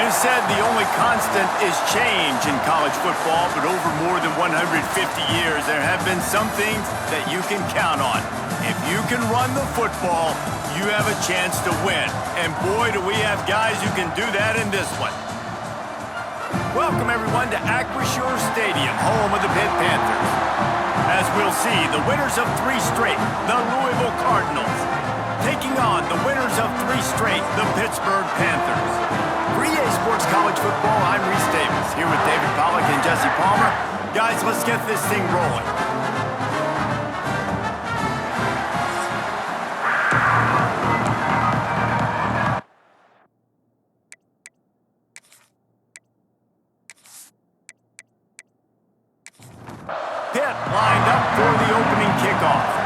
It is said the only constant is change in college football, but over more than 150 years, there have been some things that you can count on. If you can run the football, you have a chance to win. And boy, do we have guys who can do that in this one. Welcome, everyone, to Acrisure Stadium, home of the Pitt Panthers. As we'll see, the winners of 3 straight, the Louisville Cardinals, taking on the winners of 3 straight, the Pittsburgh Panthers. For EA Sports College Football, I'm Reese Davis, here with David Pollack and Jesse Palmer. Guys, let's get this thing rolling. Pitt lined up for the opening kickoff.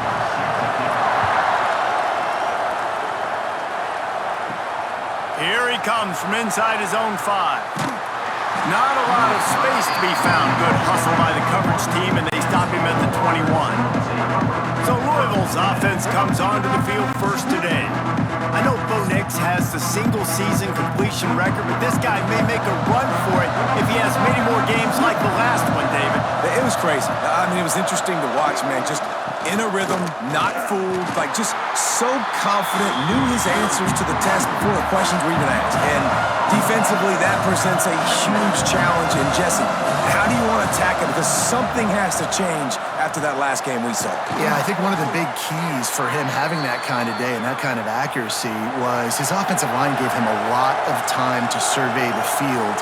Here he comes from inside his own 5. Not a lot of space to be found. Good hustle by the coverage team, and they stop him at the 21. So Louisville's offense comes onto the field first today. I know Bo Nix has the single-season completion record, but this guy may make a run for it if he has many more games like the last one, David. It was crazy. I mean, it was interesting to watch, man. Just in a rhythm, not fooled, like just so confident, knew his answers to the test before the questions were even asked. And defensively, that presents a huge challenge. And Jesse, how do you want to attack it? Because something has to change after that last game we saw. Yeah, I think one of the big keys for him having that kind of day and that kind of accuracy was his offensive line gave him a lot of time to survey the field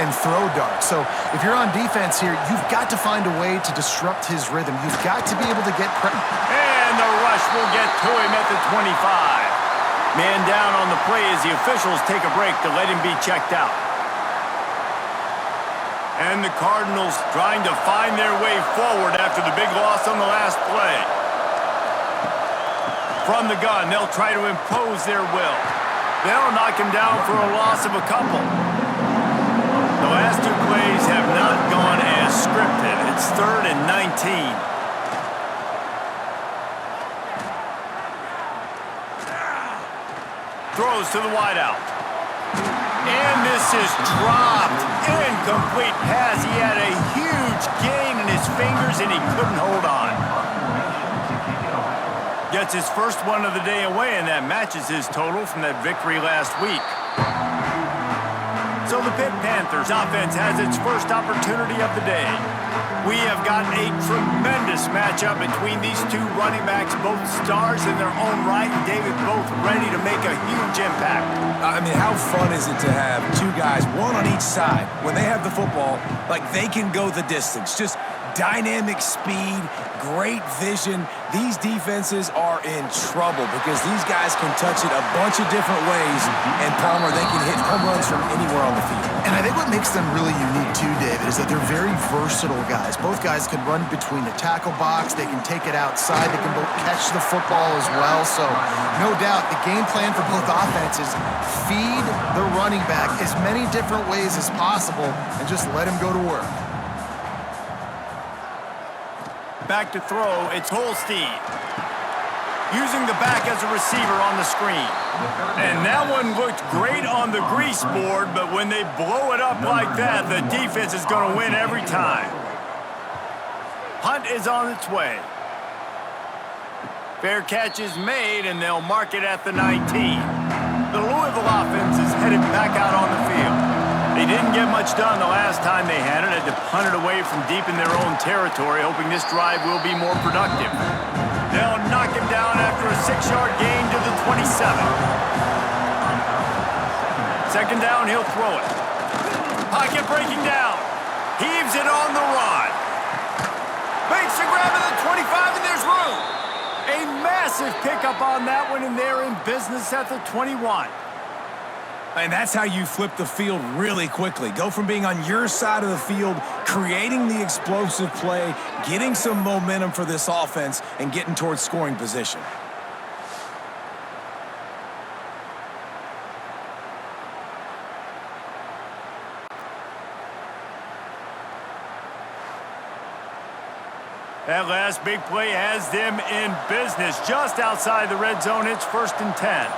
and throw darts. So if you're on defense here, you've got to find a way to disrupt his rhythm. You've got to be able to get and the rush will get to him at the 25. Man down on the play as the officials take a break to let him be checked out. And the Cardinals trying to find their way forward after the big loss on the last play. From the gun, they'll try to impose their will. They'll knock him down for a loss of a couple. The last 2 plays have not gone as scripted. It's 3rd and 19. Throws to the wideout. And this is dropped. Incomplete pass. He had a huge gain in his fingers and he couldn't hold on. Gets his first one of the day away, and that matches his total from that victory last week. So the Pitt Panthers offense has its first opportunity of the day. We have got a tremendous matchup between these 2 running backs, both stars in their own right, and David, both ready to make a huge impact. I mean, how fun is it to have 2 guys, one on each side, when they have the football, like they can go the distance. Just dynamic speed, great vision. These defenses are in trouble because these guys can touch it a bunch of different ways, and Palmer, they can hit home runs from anywhere on the field. And I think what makes them really unique too, David, is that they're very versatile guys. Both guys can run between the tackle box, they can take it outside, they can both catch the football as well. So no doubt the game plan for both offenses, feed the running back as many different ways as possible and just let him go to work. Back to throw, it's Holstein. Using the back as a receiver on the screen. And that one looked great on the grease board, but when they blow it up like that, the defense is going to win every time. Punt is on its way. Fair catch is made, and they'll mark it at the 19. The Louisville offense is headed back out on the field. They didn't get much done the last time they had it. Had to punt it away from deep in their own territory, hoping this drive will be more productive. They'll knock him down after a 6-yard gain to the 27. 2nd down, he'll throw it. Pocket breaking down. Heaves it on the run. Makes a grab at the 25, and there's room. A massive pickup on that one, and they're in business at the 21. And that's how you flip the field really quickly. Go from being on your side of the field, creating the explosive play, getting some momentum for this offense, and getting towards scoring position. That last big play has them in business just outside the red zone. It's 1st and 10.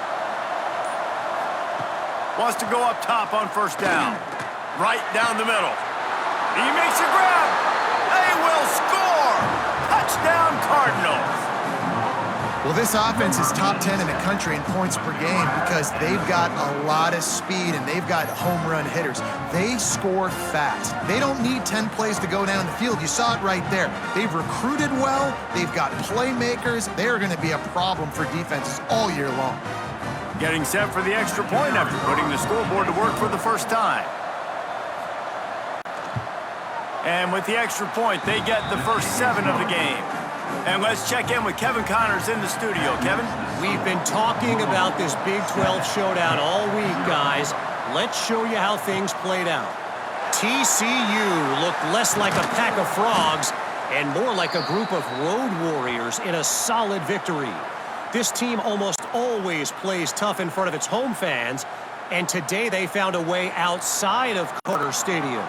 Wants to go up top on first down. Right down the middle. He makes a grab. They will score. Touchdown, Cardinals. Well, this offense is top 10 in the country in points per game because they've got a lot of speed and they've got home run hitters. They score fast. They don't need 10 plays to go down the field. You saw it right there. They've recruited well. They've got playmakers. They're going to be a problem for defenses all year long. Getting set for the extra point after putting the scoreboard to work for the first time. And with the extra point, they get the first 7 of the game. And let's check in with Kevin Connors in the studio. Kevin? We've been talking about this Big 12 showdown all week, guys. Let's show you how things played out. TCU looked less like a pack of frogs and more like a group of road warriors in a solid victory. This team almost always plays tough in front of its home fans, and today they found a way outside of Carter Stadium.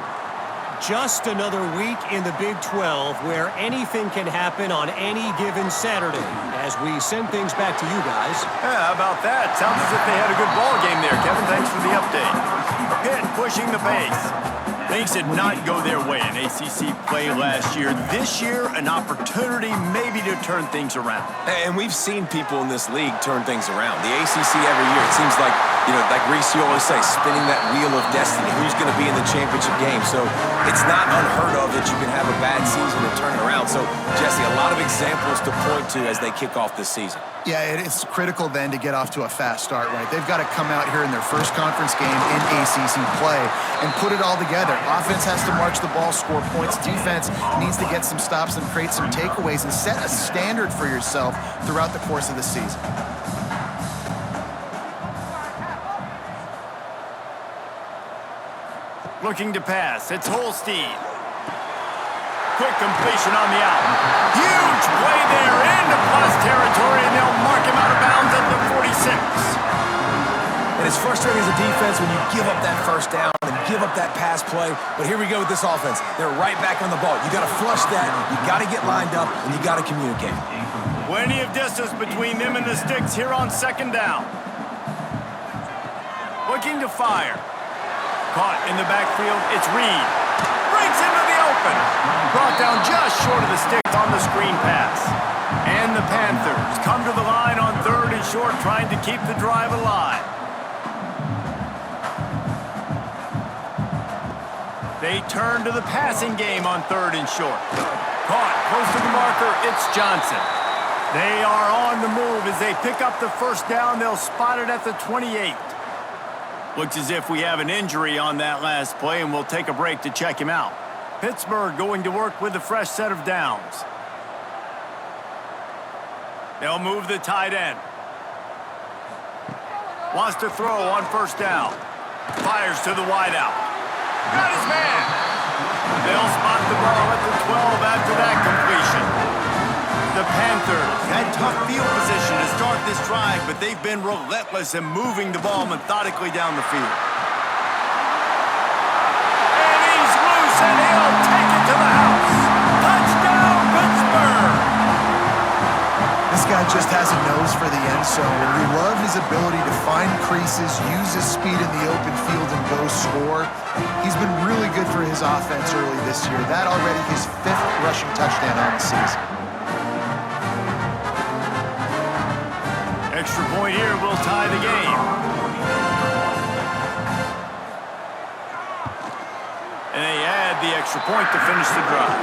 Just another week in the Big 12 where anything can happen on any given Saturday. As we send things back to you guys. Yeah, how about that? Sounds as if they had a good ball game there, Kevin. Thanks for the update. Pitt pushing the pace. Things did not go their way in ACC play last year. This year, an opportunity maybe to turn things around. And we've seen people in this league turn things around. The ACC every year, it seems like, like Reese, you always say, spinning that wheel of destiny. Who's going to be in the championship game? So it's not unheard of that you can have a bad season and turn it around. So, Jesse, a lot of examples to point to as they kick off this season. Yeah, it's critical then to get off to a fast start, right? They've got to come out here in their first conference game in ACC play and put it all together. Offense has to march the ball, score points. Defense needs to get some stops and create some takeaways and set a standard for yourself throughout the course of the season. Looking to pass. It's Holstein. Quick completion on the out. Huge play there into plus territory, and they'll mark him out of bounds at the 46. And it's frustrating as a defense when you give up that first down and give up that pass play. But here we go with this offense. They're right back on the ball. You got to flush that. You got to get lined up, and you got to communicate. Plenty of distance between them and the sticks here on second down. Looking to fire. Caught in the backfield. It's Reed. Breaks into the open. Brought down just short of the sticks on the screen pass. And the Panthers come to the line on 3rd and short, trying to keep the drive alive. They turn to the passing game on 3rd and short. Caught close to the marker. It's Johnson. They are on the move as they pick up the first down. They'll spot it at the 28. Looks as if we have an injury on that last play, and we'll take a break to check him out. Pittsburgh going to work with a fresh set of downs. They'll move the tight end. Wants to throw on first down. Fires to the wideout. Got his man. They'll spot the ball at the 12 after that completion. The Panthers had tough field position to start this drive, but they've been relentless in moving the ball methodically down the field. And he's loose, and he'll take it to the house. Touchdown, Pittsburgh! This guy just has a nose for the end zone, and we love his ability to find creases, use his speed in the open field, and go score. He's been really good for his offense early this year. That already his 5th rushing touchdown on the season. Extra point here will tie the game. And they add the extra point to finish the drive.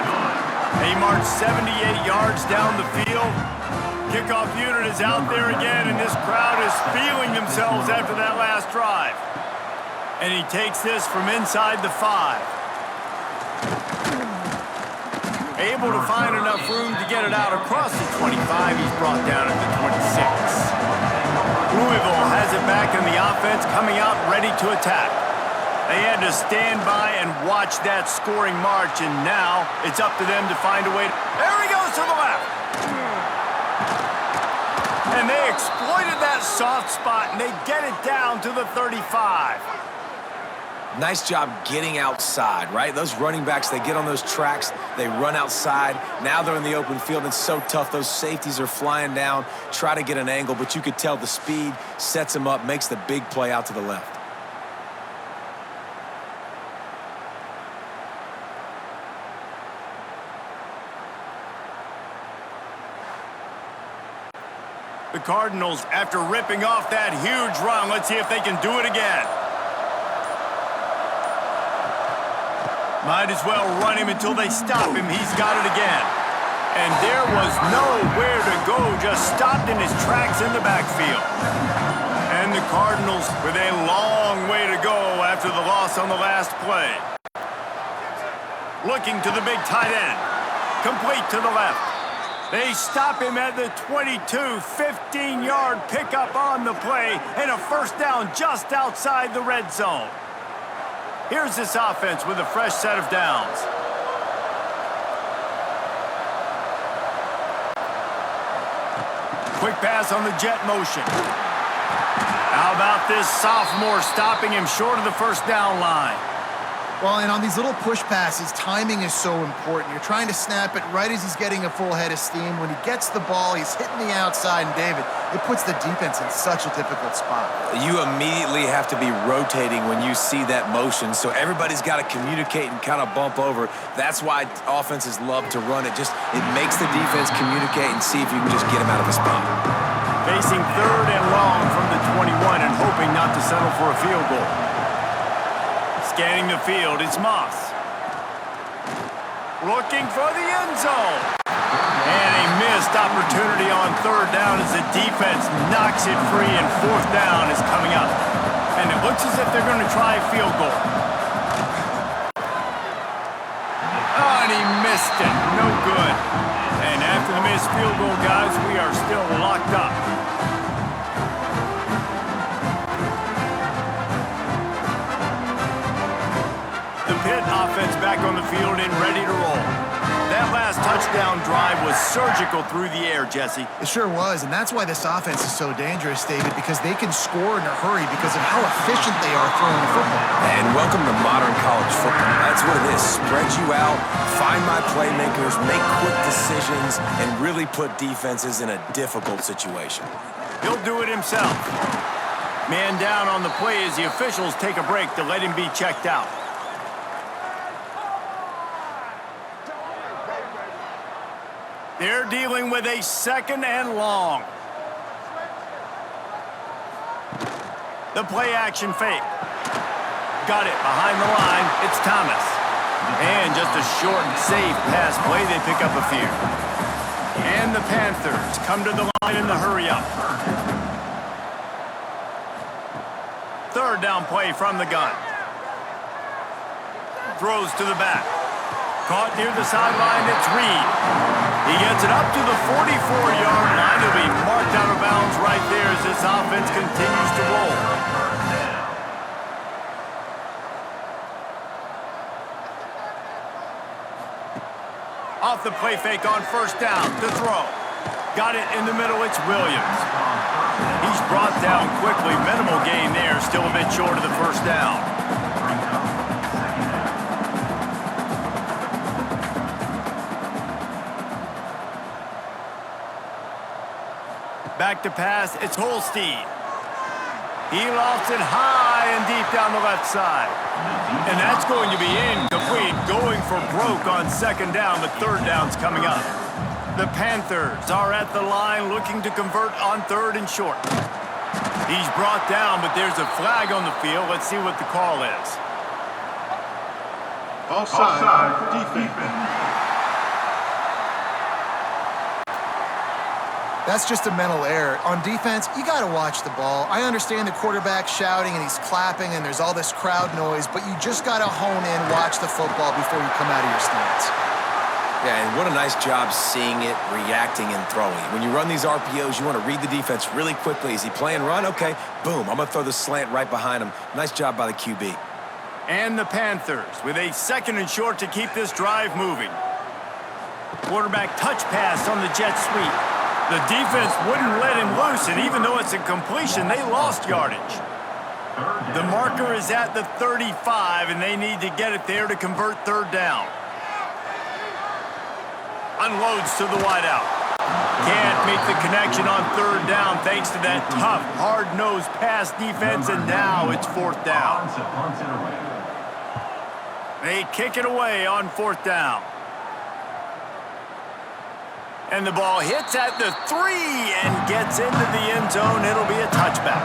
They march 78 yards down the field. Kickoff unit is out there again, and this crowd is feeling themselves after that last drive. And he takes this from inside the 5. Able to find enough room to get it out across the 25. He's brought down at the 26. Louisville has it back in the offense, coming out ready to attack. They had to stand by and watch that scoring march, and now it's up to them to find a way. There he goes to the left. And they exploited that soft spot, and they get it down to the 35. Nice job getting outside, right? Those running backs, they get on those tracks, they run outside. Now they're in the open field. It's so tough. Those safeties are flying down, try to get an angle, but you could tell the speed sets them up, makes the big play out to the left. The Cardinals, after ripping off that huge run, let's see if they can do it again. Might as well run him until they stop him. He's got it again. And there was nowhere to go, just stopped in his tracks in the backfield. And the Cardinals with a long way to go after the loss on the last play. Looking to the big tight end. Complete to the left. They stop him at the 22, 15-yard pickup on the play, and a first down just outside the red zone. Here's this offense with a fresh set of downs. Quick pass on the jet motion. How about this sophomore stopping him short of the first down line? Well, and on these little push passes, timing is so important. You're trying to snap it right as he's getting a full head of steam. When he gets the ball, he's hitting the outside, and David, it puts the defense in such a difficult spot. You immediately have to be rotating when you see that motion, so everybody's got to communicate and kind of bump over. That's why offenses love to run it. It makes the defense communicate and see if you can just get him out of a spot. Facing third and long from the 21 and hoping not to settle for a field goal. Scanning the field, it's Moss. Looking for the end zone. And a missed opportunity on third down as the defense knocks it free, and fourth down is coming up. And it looks as if they're going to try a field goal. Oh, and he missed it. No good. And after the missed field goal, guys, we are still locked up. Pitt offense back on the field and ready to roll. That last touchdown drive was surgical through the air, Jesse. It sure was, and that's why this offense is so dangerous, David, because they can score in a hurry because of how efficient they are throwing the football. And welcome to modern college football. That's what it is. Spread you out, find my playmakers, make quick decisions, and really put defenses in a difficult situation. He'll do it himself. Man down on the play as the officials take a break to let him be checked out. They're dealing with a second and long. The play action fake. Got it behind the line. It's Thomas. And just a short and safe pass play. They pick up a few. And the Panthers come to the line in the hurry up. Third down play from the gun. Throws to the back. Caught near the sideline, it's Reed. He gets it up to the 44-yard line. He'll be marked out of bounds right there as this offense continues to roll. Off the play fake on first down to throw. Got it in the middle, it's Williams. He's brought down quickly. Minimal gain there, still a bit short of the first down. Back to pass, it's Holstein. He lofts it high and deep down the left side. And that's going to be incomplete, going for broke on second down, but third down's coming up. The Panthers are at the line looking to convert on third and short. He's brought down, but there's a flag on the field. Let's see what the call is. Offside, defense. That's just a mental error. On defense, you got to watch the ball. I understand the quarterback shouting and he's clapping and there's all this crowd noise, but you just got to hone in, watch the football before you come out of your stance. Yeah, and what a nice job seeing it, reacting, and throwing. When you run these RPOs, you want to read the defense really quickly. Is he playing run? Okay, boom, I'm going to throw the slant right behind him. Nice job by the QB. And the Panthers with a second and short to keep this drive moving. Quarterback touch pass on the jet sweep. The defense wouldn't let him loose, and even though it's a completion, they lost yardage. The marker is at the 35, and they need to get it there to convert third down. Unloads to the wideout. Can't make the connection on third down thanks to that tough, hard-nosed pass defense, and now it's fourth down. They kick it away on fourth down. And the ball hits at the 3 and gets into the end zone. It'll be a touchback.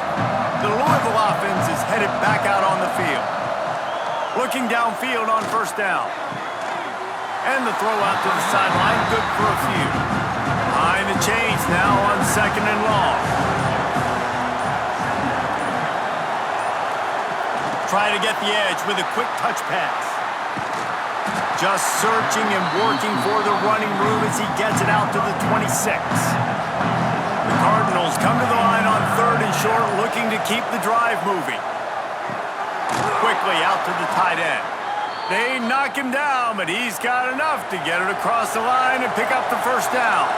The Louisville offense is headed back out on the field. Looking downfield on first down. And the throw out to the sideline, good for a few. Behind the chains now on 2nd and long. Try to get the edge with a quick touch pass. Just searching and working for the running room as he gets it out to the 26. The Cardinals come to the line on 3rd and short, looking to keep the drive moving. Quickly out to the tight end. They knock him down, but he's got enough to get it across the line and pick up the first down.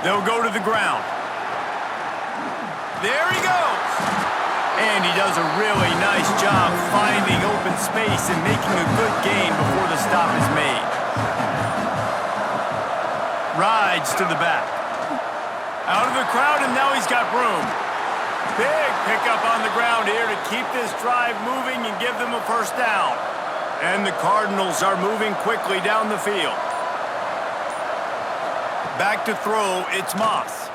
They'll go to the ground. There he goes. And he does a really nice job finding open space and making a good gain before the stop is made. Rides to the back. Out of the crowd, and now he's got room. Big pickup on the ground here to keep this drive moving and give them a first down. And the Cardinals are moving quickly down the field. Back to throw, it's Moss.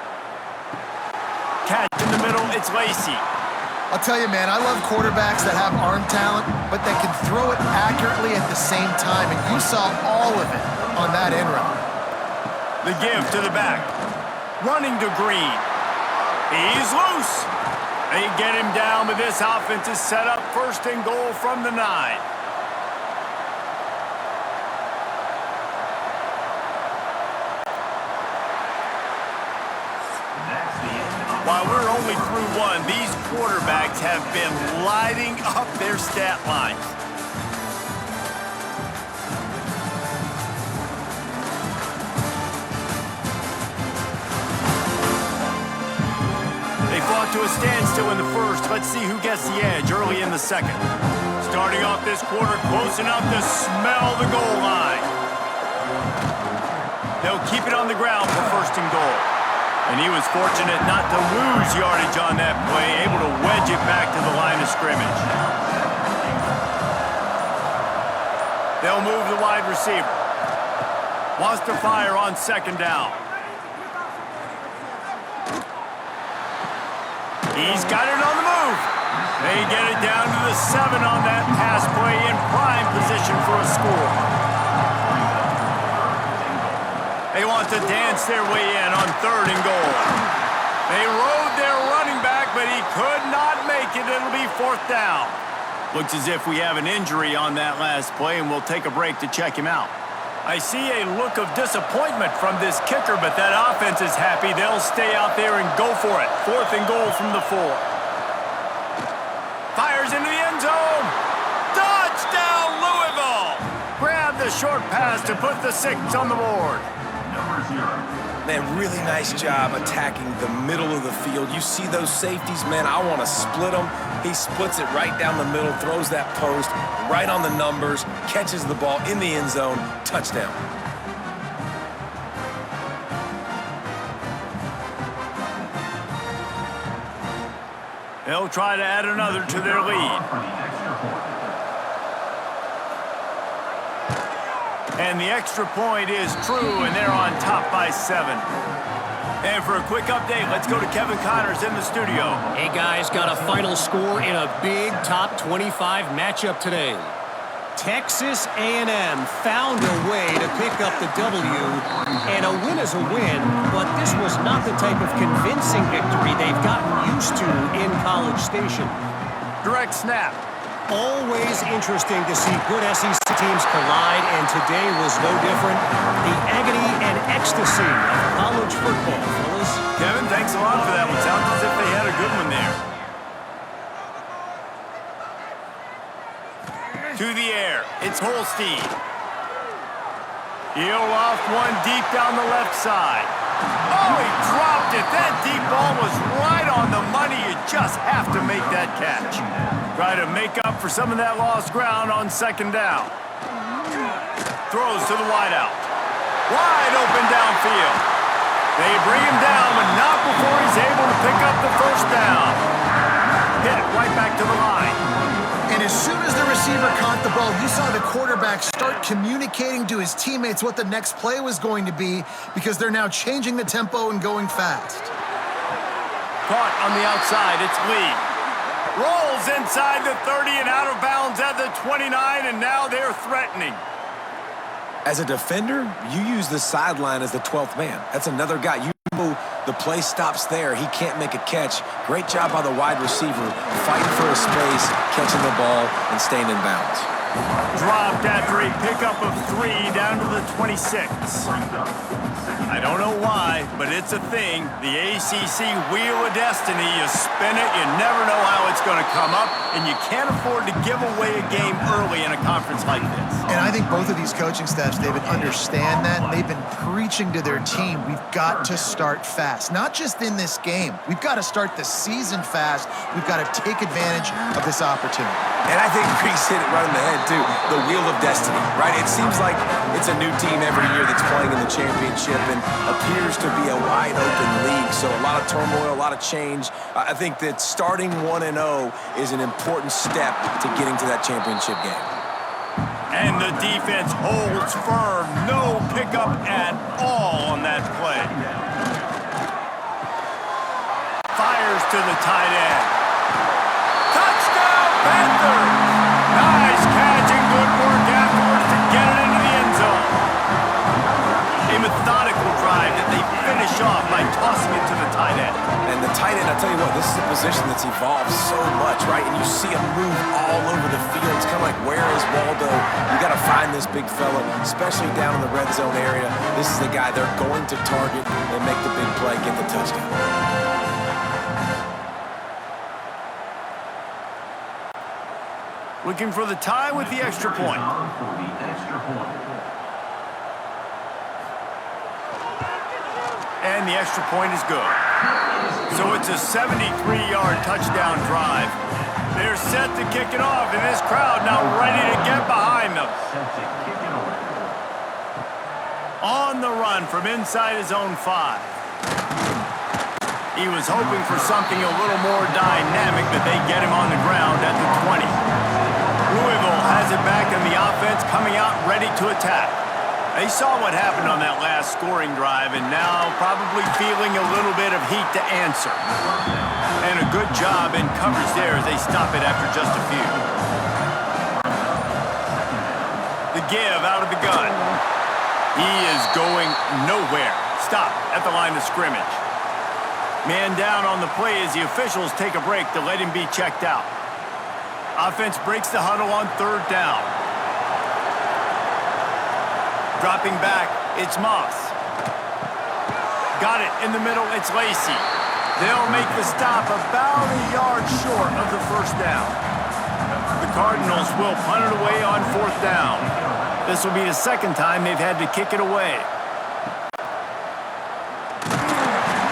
Catch in the middle, it's Lacey. I'll tell you, man, I love quarterbacks that have arm talent, but that can throw it accurately at the same time, and you saw all of it on that end route. The give to the back. Running to Green. He's loose. They get him down, but this offense is set up 1st and goal from the 9. While we're only through 1, these quarterbacks have been lighting up their stat lines. They fought to a standstill in the first. Let's see who gets the edge early in the second. Starting off this quarter close enough to smell the goal line. They'll keep it on the ground for 1st and goal. And he was fortunate not to lose yardage on that play, able to wedge it back to the line of scrimmage. They'll move the wide receiver. Wants to fire on 2nd down. He's got it on the move. They get it down to the 7 on that pass play in prime position for a score. They want to dance their way in on 3rd and goal. They rode their running back, but he could not make it. It'll be 4th down. Looks as if we have an injury on that last play, and we'll take a break to check him out. I see a look of disappointment from this kicker, but that offense is happy. They'll stay out there and go for it. 4th and goal from the 4. Fires into the end zone. Touchdown, Louisville! Grab the short pass to put the 6 on the board. Man, really nice job attacking the middle of the field. You see those safeties, man, I want to split them. He splits it right down the middle, throws that post, right on the numbers, catches the ball in the end zone, touchdown. They'll try to add another to their lead. And the extra point is true, and they're on top by 7. And for a quick update, let's go to Kevin Connors in the studio. Hey, guys, got a final score in a big top 25 matchup today. Texas A&M found a way to pick up the W, and a win is a win, but this was not the type of convincing victory they've gotten used to in College Station. Direct snap. Always interesting to see good SEC teams collide, and today was no different. The agony and ecstasy of college football, fellas. Kevin, thanks a lot for that one. Sounds as if they had a good one there. To the air, it's Holstein. He'll loft one deep down the left side. Oh, he dropped it. That deep ball was right on the money. You just have to make that catch. Try to make up for some of that lost ground on 2nd down. Throws to the wideout. Wide open downfield. They bring him down, but not before he's able to pick up the first down. Hit right back to the line. And as soon as the receiver caught the ball, you saw the quarterback start communicating to his teammates what the next play was going to be because they're now changing the tempo and going fast. Caught on the outside, it's Lee. Rolls inside the 30 and out of bounds at the 29, and now they're threatening. As a defender, you use the sideline as the 12th man. That's another guy. You know the play stops there. He can't make a catch. Great job by the wide receiver, fighting for a space, catching the ball, and staying in bounds. Dropped after a pickup of 3 down to the 26. I don't know why, but it's a thing. The ACC Wheel of Destiny, you spin it, you never know how it's going to come up, and you can't afford to give away a game early in a conference like this. And I think both of these coaching staffs, David, understand that, and they've been preaching to their team, we've got to start fast. Not just in this game. We've got to start the season fast. We've got to take advantage of this opportunity. And I think Reese hit it right in the head, too. The Wheel of Destiny, right? It seems like it's a new team every year that's playing in the championship and appears to be a wide-open league. So a lot of turmoil, a lot of change. I think that starting 1-0 is an important step to getting to that championship game. And the defense holds firm. No pickup at all on that play. Fires to the tight end. Touchdown, Panthers! Nice catch and good work afterwards to get it into the end zone. A methodical drive that they finish off by tossing it to the tight end. And the tight end, I'll tell you what, this is a position that's evolved so much, right? And you see him move all over the field. It's kind of like, where is Waldo? You got to find this big fella, especially down in the red zone area. This is the guy they're going to target and make the big play, get the touchdown. Looking for the tie with the extra point. And the extra point is good. So it's a 73-yard touchdown drive. They're set to kick it off, and this crowd now ready to get behind them. On the run from inside his own 5. He was hoping for something a little more dynamic, but they get him on the ground at the 20. Louisville has it back in the offense, coming out ready to attack. They saw what happened on that last scoring drive, and now probably feeling a little bit of heat to answer. And a good job in coverage there as they stop it after just a few. The give out of the gun. He is going nowhere. Stop at the line of scrimmage. Man down on the play as the officials take a break to let him be checked out. Offense breaks the huddle on 3rd down. Dropping back, it's Moss. Got it in the middle, it's Lacey. They'll make the stop about a yard short of the 1st down. The Cardinals will punt it away on 4th down. This will be the 2nd time they've had to kick it away.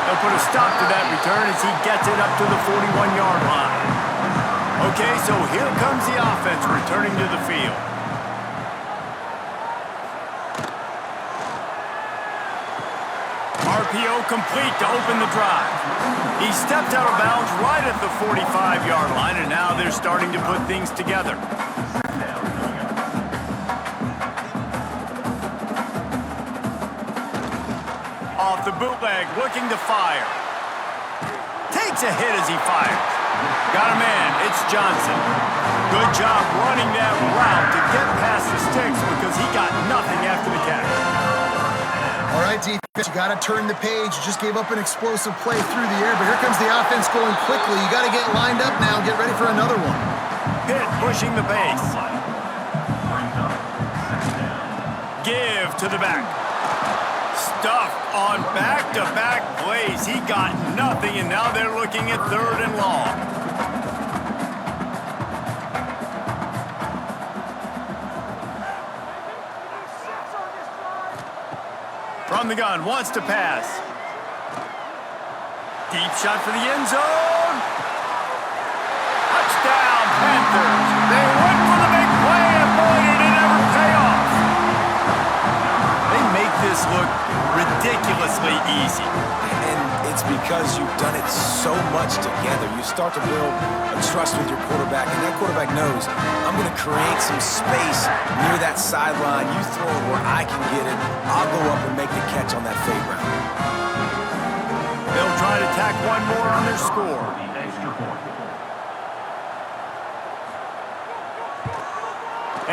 They'll put a stop to that return as he gets it up to the 41-yard line. Okay, so here comes the offense returning to the field. RPO complete to open the drive. He stepped out of bounds right at the 45-yard line, and now they're starting to put things together. Off the bootleg, looking to fire. Takes a hit as he fires. Got a man, it's Johnson. Good job running that route to get past the sticks because he got nothing after the catch. All right, defense, you got to turn the page. You just gave up an explosive play through the air, but here comes the offense going quickly. You got to get lined up now and get ready for another one. Pitt pushing the pace. Give to the back. Stuffed on back-to-back plays. He got nothing, and now they're looking at 3rd and long. From the gun, wants to pass. Deep shot for the end zone. Touchdown, Panthers. They went for the big play, and boy, did it ever pay off. They make this look ridiculously easy. And It's because you've done it so much together. You start to build a trust with your quarterback, and that quarterback knows I'm going to create some space near that sideline. You throw it where I can get it. I'll go up and make the catch on that fade route. They'll try to tack one more on their score.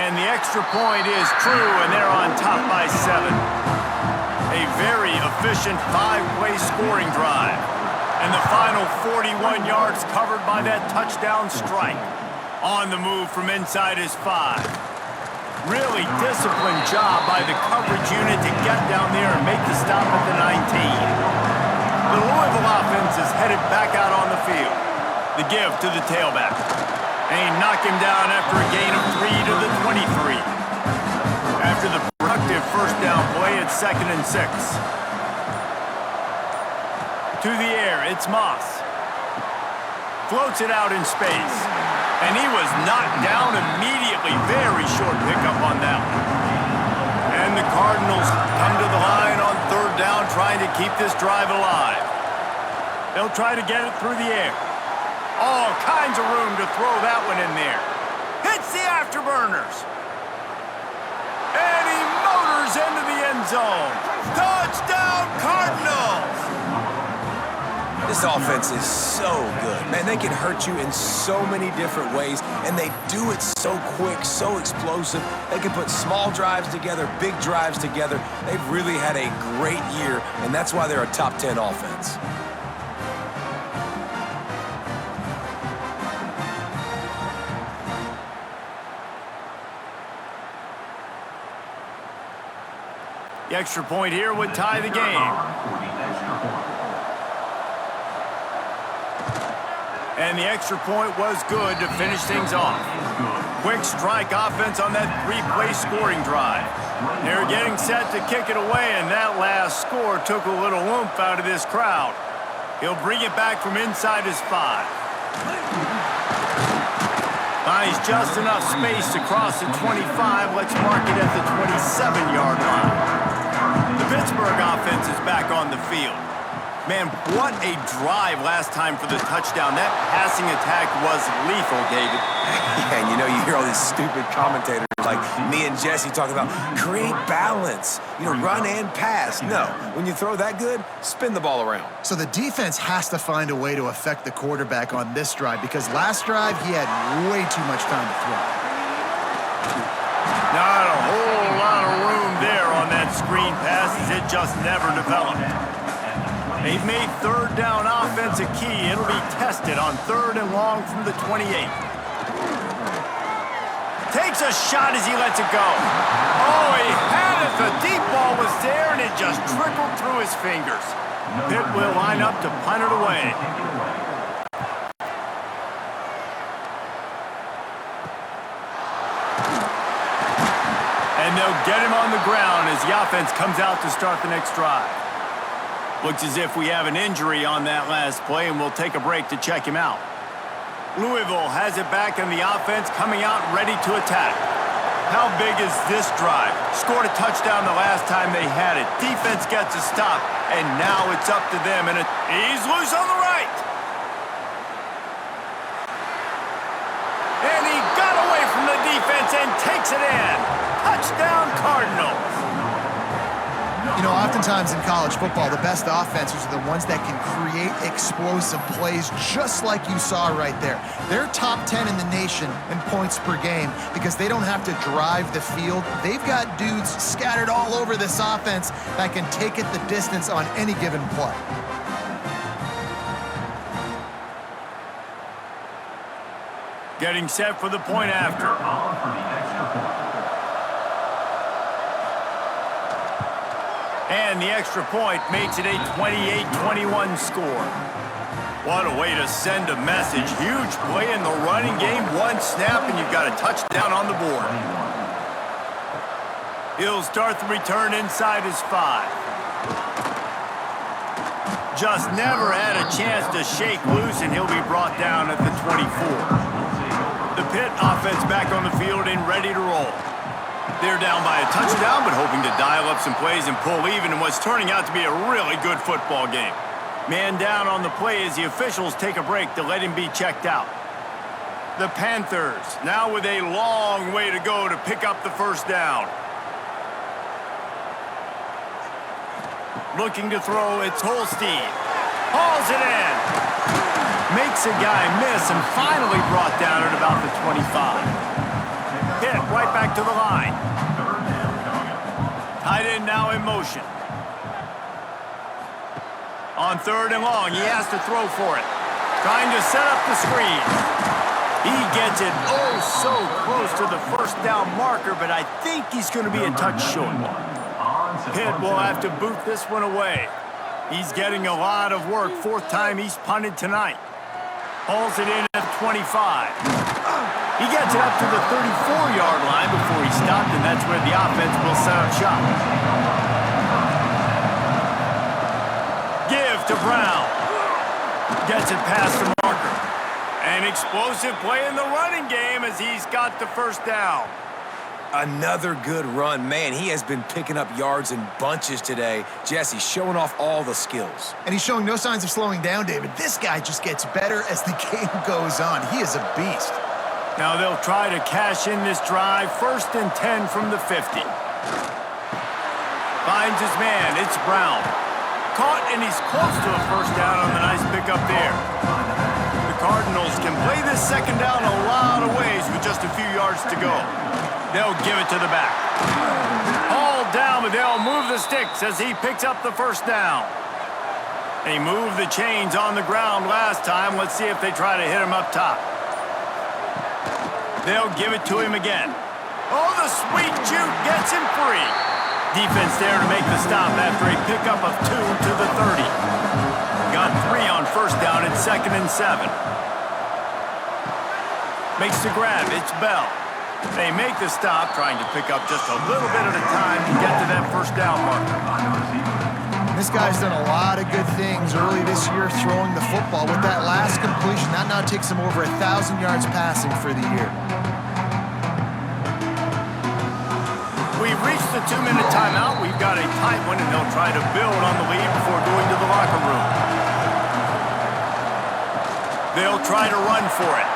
And the extra point is true, and they're on top by 7. A very efficient 5-play scoring drive. And the final 41 yards covered by that touchdown strike. On the move from inside his 5. Really disciplined job by the coverage unit to get down there and make the stop at the 19. The Louisville offense is headed back out on the field. The give to the tailback. And he knocked him down after a gain of 3 to the 23. After the productive first down play, it's 2nd and 6. To the air, it's Moss. Floats it out in space. And he was knocked down immediately. Very short pickup on that one. And the Cardinals come to the line on 3rd down, trying to keep this drive alive. They'll try to get it through the air. All kinds of room to throw that one in there. Hits the afterburners. And he motors into the end zone. Touchdown, Cardinals! This offense is so good. Man, they can hurt you in so many different ways, and they do it so quick, so explosive. They can put small drives together, big drives together. They've really had a great year, and that's why they're a top 10 offense. The extra point here would tie the game. And the extra point was good to finish things off. Quick strike offense on that 3-play scoring drive. They're getting set to kick it away, and that last score took a little oomph out of this crowd. He'll bring it back from inside his 5. Finds just enough space to cross the 25. Let's mark it at the 27-yard line. The Pittsburgh offense is back on the field. Man, what a drive last time for the touchdown. That passing attack was lethal, David. Yeah, and you hear all these stupid commentators like me and Jesse talk about create balance, run and pass. No, when you throw that good, spin the ball around. So the defense has to find a way to affect the quarterback on this drive, because last drive he had way too much time to throw. Not a whole lot of room there on that screen pass, as it just never developed. They've made 3rd down offense a key. It'll be tested on 3rd and long from the 28. Takes a shot as he lets it go. Oh, he had it. The deep ball was there, and it just trickled through his fingers. Pitt will line up to punt it away. And they'll get him on the ground as the offense comes out to start the next drive. Looks as if we have an injury on that last play, and we'll take a break to check him out. Louisville has it back in the offense, coming out ready to attack. How big is this drive? Scored a touchdown the last time they had it. Defense gets a stop, and now it's up to them. And he's loose on the right. And he got away from the defense and takes it in. Touchdown, Cardinals. Oftentimes in college football, the best offenses are the ones that can create explosive plays, just like you saw right there. They're top 10 in the nation in points per game because they don't have to drive the field. They've got dudes scattered all over this offense that can take it the distance on any given play. Getting set for the point after. And the extra point makes it a 28-21 score. What a way to send a message. Huge play in the running game. One snap, and you've got a touchdown on the board. He'll start the return inside his 5. Just never had a chance to shake loose, and he'll be brought down at the 24. The Pitt offense back on the field and ready to roll. They're down by a touchdown, but hoping to dial up some plays and pull even in what's turning out to be a really good football game. Man down on the play as the officials take a break to let him be checked out. The Panthers now with a long way to go to pick up the first down. Looking to throw, it's Holstein. Hauls it in. Makes a guy miss and finally brought down at about the 25. Hit right back to the line. Tight end now in motion. On 3rd and long, he has to throw for it. Trying to set up the screen. He gets it oh so close to the first down marker, but I think he's going to be a touch short. Pitt will have to boot this one away. He's getting a lot of work. 4th time he's punted tonight. Hauls it in at 25. He gets it up to the 34-yard line before he stopped, and that's where the offense will set up shop. Give to Brown. Gets it past the marker. An explosive play in the running game as he's got the first down. Another good run. Man, he has been picking up yards in bunches today. Jesse showing off all the skills. And he's showing no signs of slowing down, David. This guy just gets better as the game goes on. He is a beast. Now they'll try to cash in this drive. 1st and 10 from the 50. Finds his man. It's Brown. Caught, and he's close to a first down on the nice pickup there. The Cardinals can play this second down a lot of ways with just a few yards to go. They'll give it to the back. Hauled down, but they'll move the sticks as he picks up the first down. They moved the chains on the ground last time. Let's see if they try to hit him up top. They'll give it to him again. Oh, the sweet juke gets him free. Defense there to make the stop after a pickup of 2 to the 30. Got 3 on first down at 2nd and 7. Makes the grab. It's Bell. They make the stop, trying to pick up just a little bit at a time to get to that first down marker. This guy's done a lot of good things early this year throwing the football. With that last completion, that now takes him over 1,000 yards passing for the year. We've reached the 2-minute timeout. We've got a tight one, and they'll try to build on the lead before going to the locker room. They'll try to run for it.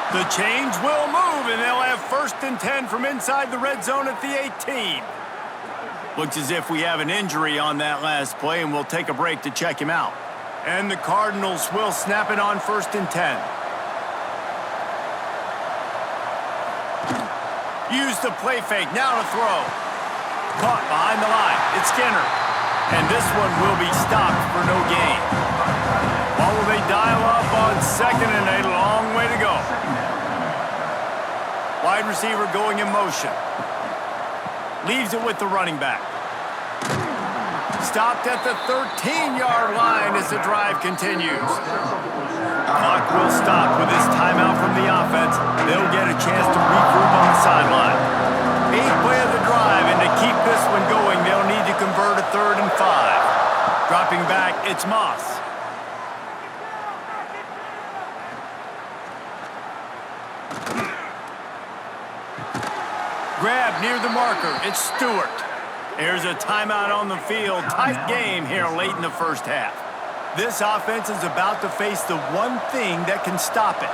The change will move, and they'll have 1st and 10 from inside the red zone at the 18. Looks as if we have an injury on that last play, and we'll take a break to check him out. And the Cardinals will snap it on 1st and 10. Use the play fake, now to throw. Caught behind the line, it's Skinner. And this one will be stopped for no gain. What will they dial up on 2nd and a long way to go? Wide receiver going in motion. Leaves it with the running back. Stopped at the 13-yard line as the drive continues. Clock will stop with this timeout from the offense. They'll get a chance to regroup on the sideline. 8th play of the drive, and to keep this one going, they'll need to convert a 3rd and 5. Dropping back, it's Moss. Grab near the marker. It's Stewart. There's a timeout on the field. Tight game here late in the first half. This offense is about to face the one thing that can stop it.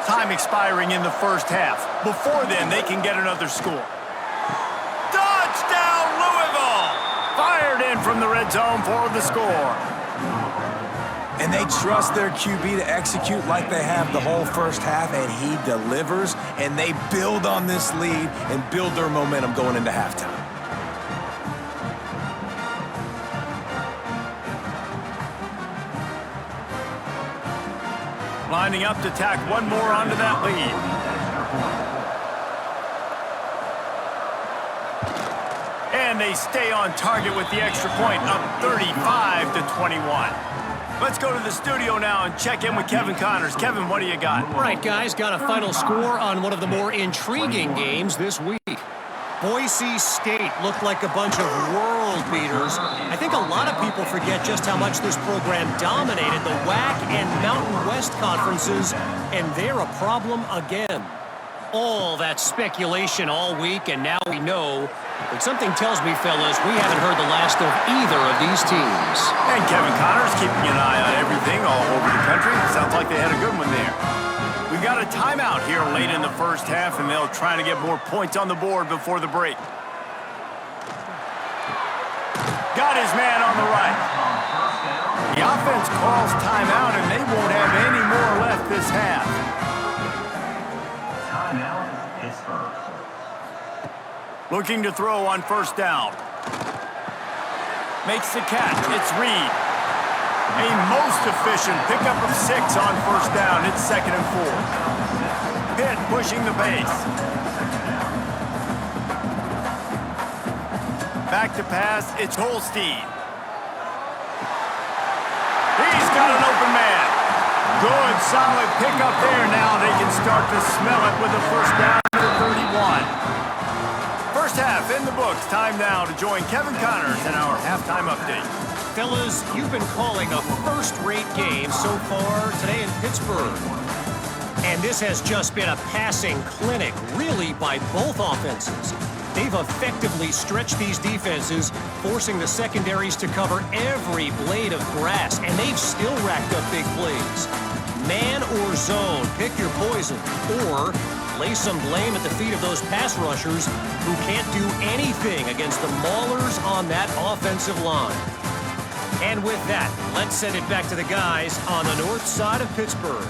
Time expiring in the first half. Before then, they can get another score. Touchdown, Louisville! Fired in from the red zone for the score. And they trust their QB to execute like they have the whole first half, and he delivers, and they build on this lead and build their momentum going into halftime. Lining up to tack one more onto that lead. And they stay on target with the extra point, up 35-21. Let's go to the studio now and check in with Kevin Connors. Kevin, what do you got? All right, guys, got a final score on one of the more intriguing games this week. Boise State looked like a bunch of world beaters. I think a lot of people forget just how much this program dominated the WAC and Mountain West conferences, and they're a problem again. All that speculation all week, and now we know But something tells me, fellas, we haven't heard the last of either of these teams. And Kevin Connor's keeping an eye on everything all over the country. Sounds like they had a good one there. We got a timeout here late in the first half, and they'll try to get more points on the board before the break. Got his man on the right. The offense calls timeout, and they won't have any more left this half. Timeout, Pittsburgh. Looking to throw on first down. Makes the catch. It's Reed. A most efficient pickup of 6 on first down. It's 2nd and 4. Pitt pushing the pace. Back to pass. It's Holstein. He's got an open man. Good, solid pickup there. Now they can start to smell it with a first down at 31. First half in the books. Time now to join Kevin Connors in our halftime update. Fellas, you've been calling a first-rate game so far today in Pittsburgh. And this has just been a passing clinic, really, by both offenses. They've effectively stretched these defenses, forcing the secondaries to cover every blade of grass, and they've still racked up big plays. Man or zone, pick your poison, or lay some blame at the feet of those pass rushers who can't do anything against the maulers on that offensive line. And with that, let's send it back to the guys on the north side of Pittsburgh.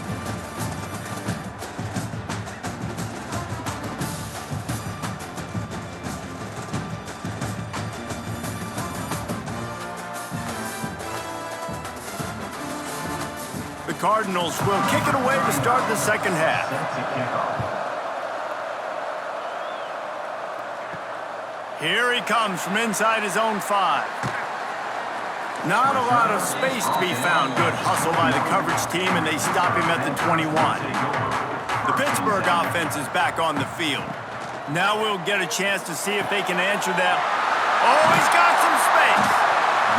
The Cardinals will kick it away to start the second half. Here he comes from inside his own 5. Not a lot of space to be found. Good hustle by the coverage team, and they stop him at the 21. The Pittsburgh offense is back on the field. Now we'll get a chance to see if they can answer that. Oh, he's got some space.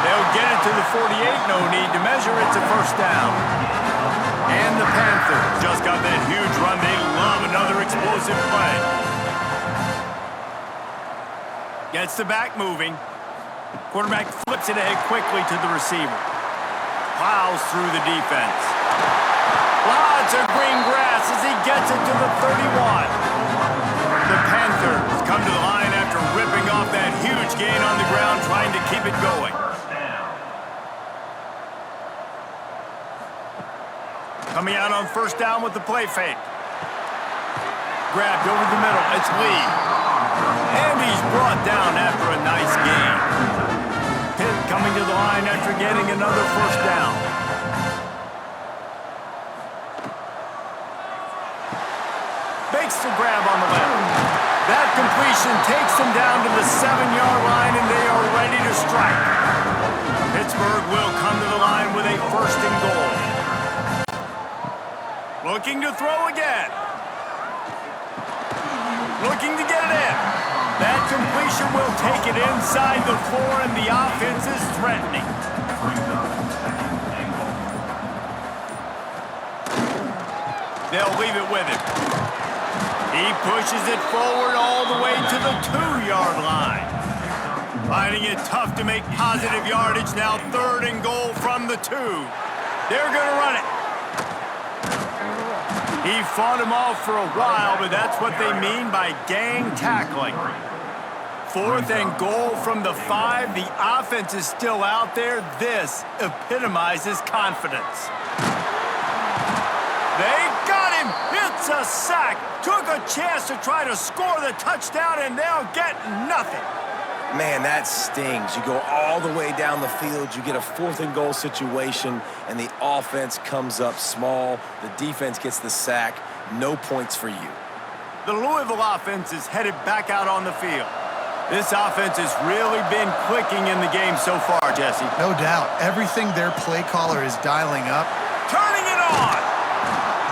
They'll get it to the 48. No need to measure. It's a first down. And the Panthers just got that huge run. They love another explosive play. Gets the back moving. Quarterback flips it ahead quickly to the receiver. Plows through the defense. Lots of green grass as he gets it to the 31. The Panthers come to the line after ripping off that huge gain on the ground, trying to keep it going. Coming out on first down with the play fake. Grabbed over the middle. It's Lee. And he's brought down after a nice gain. Pitt coming to the line after getting another first down. Makes the grab on the left. That completion takes them down to the 7-yard line, and they are ready to strike. Pittsburgh will come to the line with a first and goal. Looking to throw again. Looking to get it in. That completion will take it inside the 4, and the offense is threatening. They'll leave it with him. He pushes it forward all the way to the 2-yard line. Finding it tough to make positive yardage. Now 3rd and goal from the 2. They're going to run it. He fought him off for a while, but that's what they mean by gang tackling. 4th and goal from the 5. The offense is still out there. This epitomizes confidence. They got him. It's a sack. Took a chance to try to score the touchdown, and they'll get nothing. Man, that stings. You go all the way down the field, you get a 4th and goal situation, and the offense comes up small. The defense gets the sack. No points for you. The Louisville offense is headed back out on the field. This offense has really been clicking in the game so far, Jesse. No doubt. Everything their play caller is dialing up. Turning it on!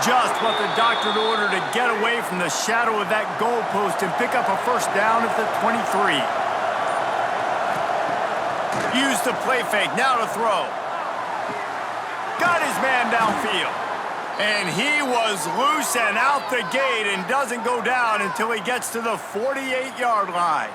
Just what the doctor ordered to get away from the shadow of that goalpost and pick up a first down at the 23. Used the play fake, now to throw. Got his man downfield. And he was loose and out the gate and doesn't go down until he gets to the 48-yard line.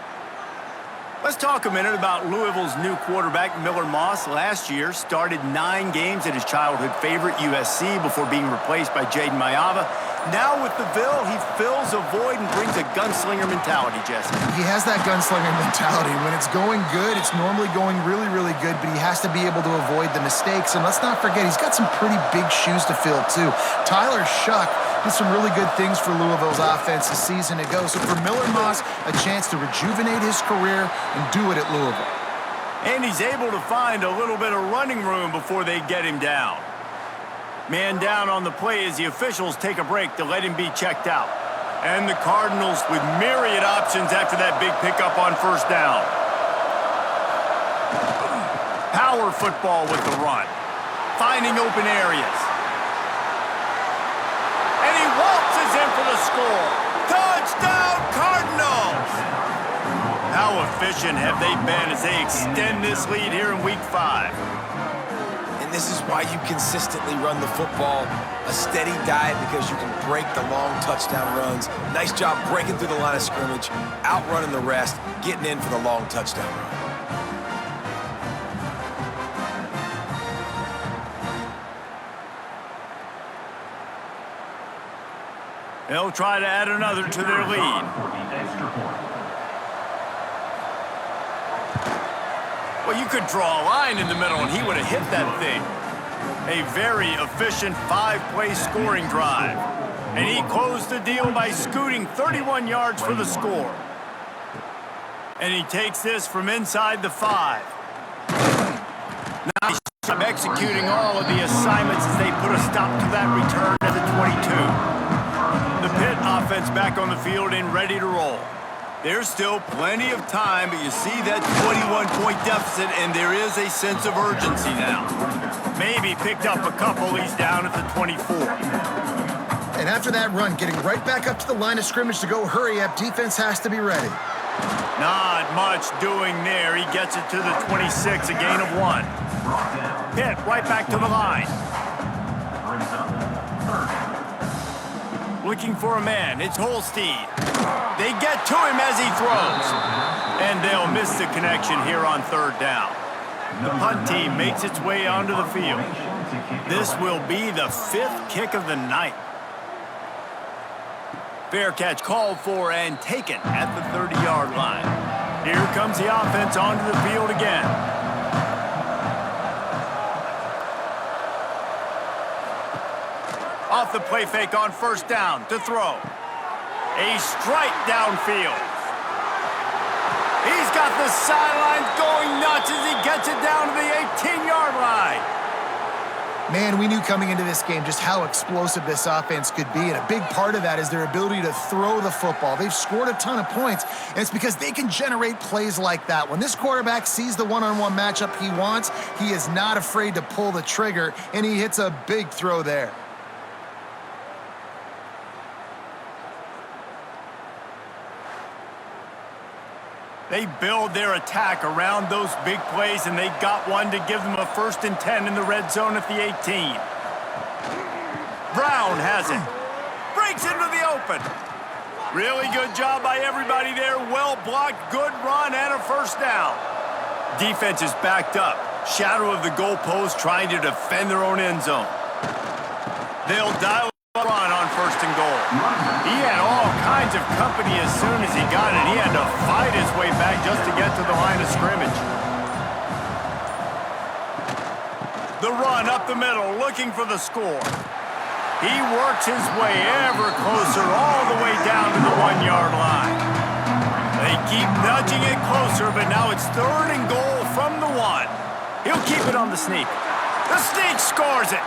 Let's talk a minute about Louisville's new quarterback, Miller Moss. Last year, started 9 games at his childhood favorite, USC, before being replaced by Jaden Mayava. Now with the Ville, he fills a void and brings a gunslinger mentality, Jesse. He has that gunslinger mentality. When it's going good, it's normally going really, really good, but he has to be able to avoid the mistakes. And let's not forget, he's got some pretty big shoes to fill, too. Tyler Shuck did some really good things for Louisville's offense a season ago. So for Miller Moss, a chance to rejuvenate his career and do it at Louisville. And he's able to find a little bit of running room before they get him down. Man down on the play as the officials take a break to let him be checked out. And the Cardinals with myriad options after that big pickup on first down. Power football with the run. Finding open areas. And he waltzes in for the score. Touchdown, Cardinals! How efficient have they been as they extend this lead here in Week 5? And this is why you consistently run the football. A steady diet because you can break the long touchdown runs. Nice job breaking through the line of scrimmage, outrunning the rest, getting in for the long touchdown run. They'll try to add another to their lead. Well, you could draw a line in the middle and he would have hit that thing. A very efficient 5-play scoring drive. And he closed the deal by scooting 31 yards for the score. And he takes this from inside the 5. Nice job executing all of the assignments as they put a stop to that return at the 22. The Pitt offense back on the field and ready to roll. There's still plenty of time, but you see that 21-point deficit, and there is a sense of urgency now. Maybe picked up a couple. He's down at the 24. And after that run, getting right back up to the line of scrimmage to go hurry up, defense has to be ready. Not much doing there. He gets it to the 26, a gain of 1. Pitt right back to the line. Looking for a man. It's Holstein. They get to him as he throws. And they'll miss the connection here on 3rd down. The punt team makes its way onto the field. This will be the 5th kick of the night. Fair catch called for and taken at the 30-yard line. Here comes the offense onto the field again. Off the play fake on first down to throw. A strike downfield. He's got the sidelines going nuts as he gets it down to the 18-yard line. Man, we knew coming into this game just how explosive this offense could be, and a big part of that is their ability to throw the football. They've scored a ton of points, and it's because they can generate plays like that. When this quarterback sees the one-on-one matchup he wants, he is not afraid to pull the trigger, and he hits a big throw there. They build their attack around those big plays, and they got one to give them a 1st and 10 in the red zone at the 18. Brown has it. Breaks into the open. Really good job by everybody there. Well blocked, good run, and a 1st down. Defense is backed up. Shadow of the goalpost trying to defend their own end zone. They'll dial run on 1st and goal. He had all kinds of company as soon as he got it. He had to fight his way back just to get to the line of scrimmage. The run up the middle, looking for the score. He works his way ever closer all the way down to the 1-yard line. They keep nudging it closer, but now it's 3rd and goal from the 1. He'll keep it on the sneak. The sneak scores it.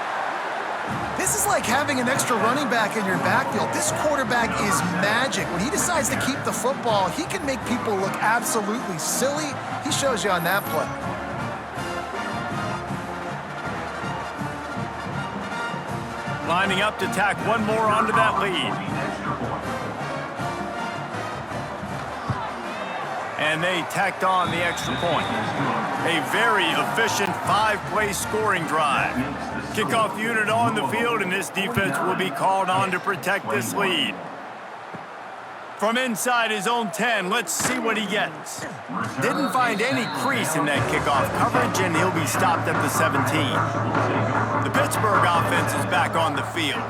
This is like having an extra running back in your backfield. This quarterback is magic. When he decides to keep the football, he can make people look absolutely silly. He shows you on that play. Lining up to tack one more onto that lead. And they tacked on the extra point. A very efficient 5-play scoring drive. Kickoff unit on the field, and this defense will be called on to protect this lead. From inside his own 10, let's see what he gets. Didn't find any crease in that kickoff coverage, and he'll be stopped at the 17. The Pittsburgh offense is back on the field.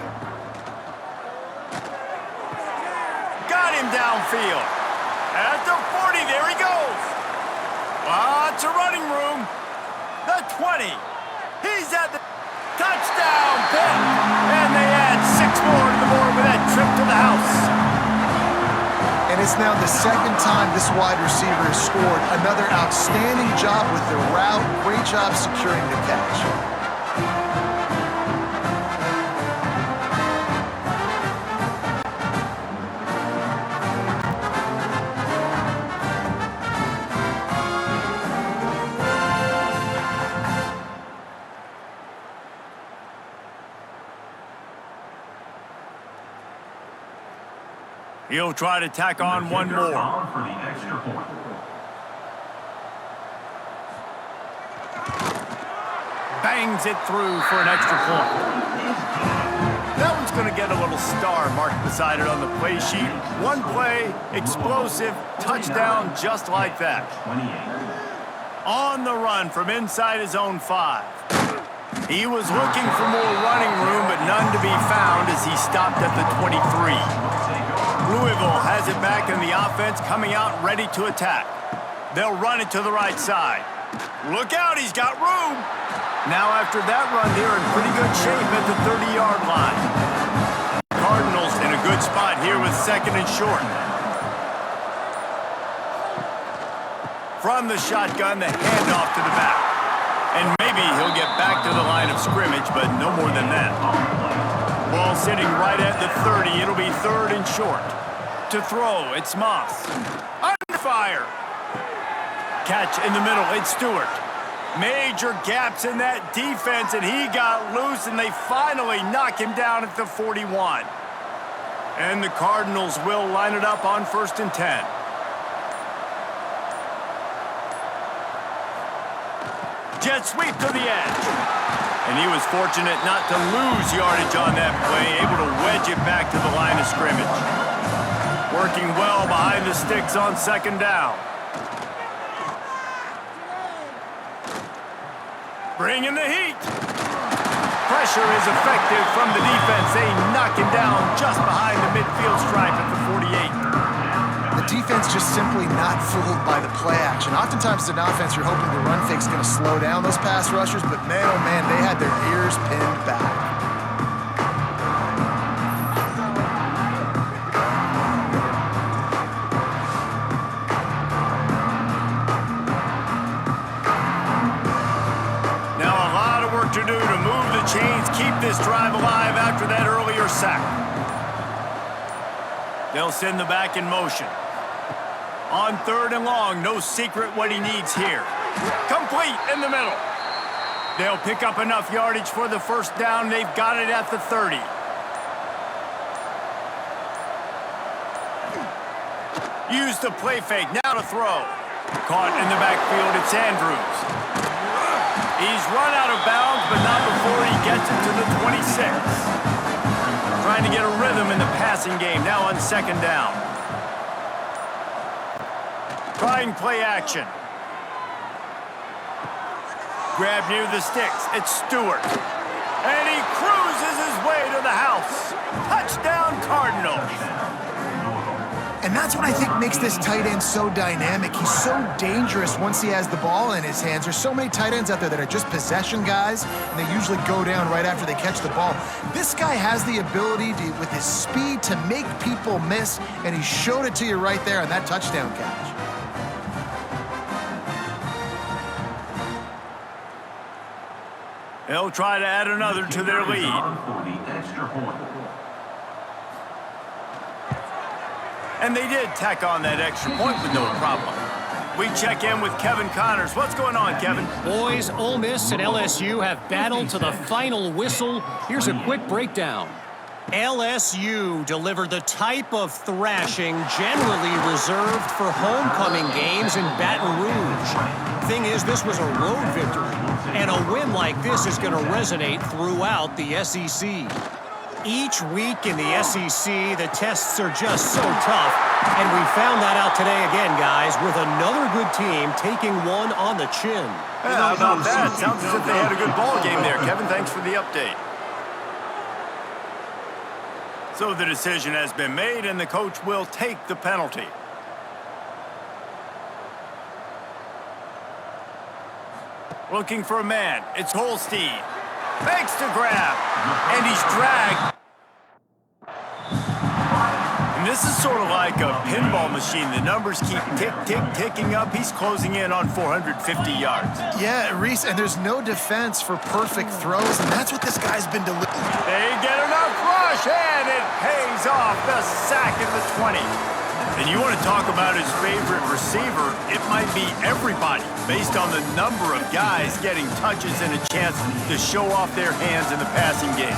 Got him downfield. At the 40, there he goes. Lots of running room. The 20. He's at the touchdown pick. And they add 6 more to the board with that trip to the house. And it's now the second time this wide receiver has scored. Another outstanding job with the route. Great job securing the catch. He'll try to tack on one more. For the extra point. Bangs it through for an extra point. That one's going to get a little star marked beside it on the play sheet. One play, explosive, touchdown just like that. 28. On the run from inside his own 5. He was looking for more running room, but none to be found as he stopped at the 23. Louisville has it back in the offense, coming out ready to attack. They'll run it to the right side. Look out, he's got room. Now after that run, they're in pretty good shape at the 30-yard line. Cardinals in a good spot here with 2nd and short. From the shotgun, the handoff to the back. And maybe he'll get back to the line of scrimmage, but no more than that. Ball sitting right at the 30. It'll be 3rd and short. To throw, it's Moss. Under fire. Catch in the middle, it's Stewart. Major gaps in that defense, and he got loose, and they finally knock him down at the 41. And the Cardinals will line it up on 1st and 10. Jet sweep to the edge. And he was fortunate not to lose yardage on that play, able to wedge it back to the line of scrimmage. Working well behind the sticks on 2nd down. Bringing the heat. Pressure is effective from the defense. They knock him down just behind the midfield stripe at the 48. The defense just simply not fooled by the play action. Oftentimes in offense, you're hoping the run fake's going to slow down those pass rushers, but man, oh man, they had their ears pinned back. Now a lot of work to do to move the chains, keep this drive alive after that earlier sack. They'll send the back in motion. On 3rd and long, no secret what he needs here. Complete in the middle. They'll pick up enough yardage for the 1st down. They've got it at the 30. Use the play fake, now to throw. Caught in the backfield, it's Andrews. He's run out of bounds, but not before he gets it to the 26. Trying to get a rhythm in the passing game, now on 2nd down. Trying play action. Grab near the sticks. It's Stewart. And he cruises his way to the house. Touchdown, Cardinals. And that's what I think makes this tight end so dynamic. He's so dangerous once he has the ball in his hands. There's so many tight ends out there that are just possession guys, and they usually go down right after they catch the ball. This guy has the ability to, with his speed, to make people miss, and he showed it to you right there on that touchdown catch. They'll try to add another to their lead. For the extra point. And they did tack on that extra point with no problem. We check in with Kevin Connors. What's going on, Kevin? Boys, Ole Miss and LSU have battled to the final whistle. Here's a quick breakdown. LSU delivered the type of thrashing generally reserved for homecoming games in Baton Rouge. Thing is, this was a road victory, and a win like this is going to resonate throughout the SEC. Each week in the SEC, the tests are just so tough, and we found that out today again, guys, with another good team taking one on the chin. Yeah, how about that? Sounds as if they had a good ball game there, Kevin. Thanks for the update. So the decision has been made, and the coach will take the penalty. Looking for a man. It's Holstein. Makes the grab, and he's dragged. And this is sort of like a pinball machine. The numbers keep ticking up. He's closing in on 450 yards. Yeah, Reese, and there's no defense for perfect throws, and that's what this guy's been delivering. They get enough rush, and it pays off. The sack in the 20. And you want to talk about his favorite receiver, it might be everybody, based on the number of guys getting touches and a chance to show off their hands in the passing game.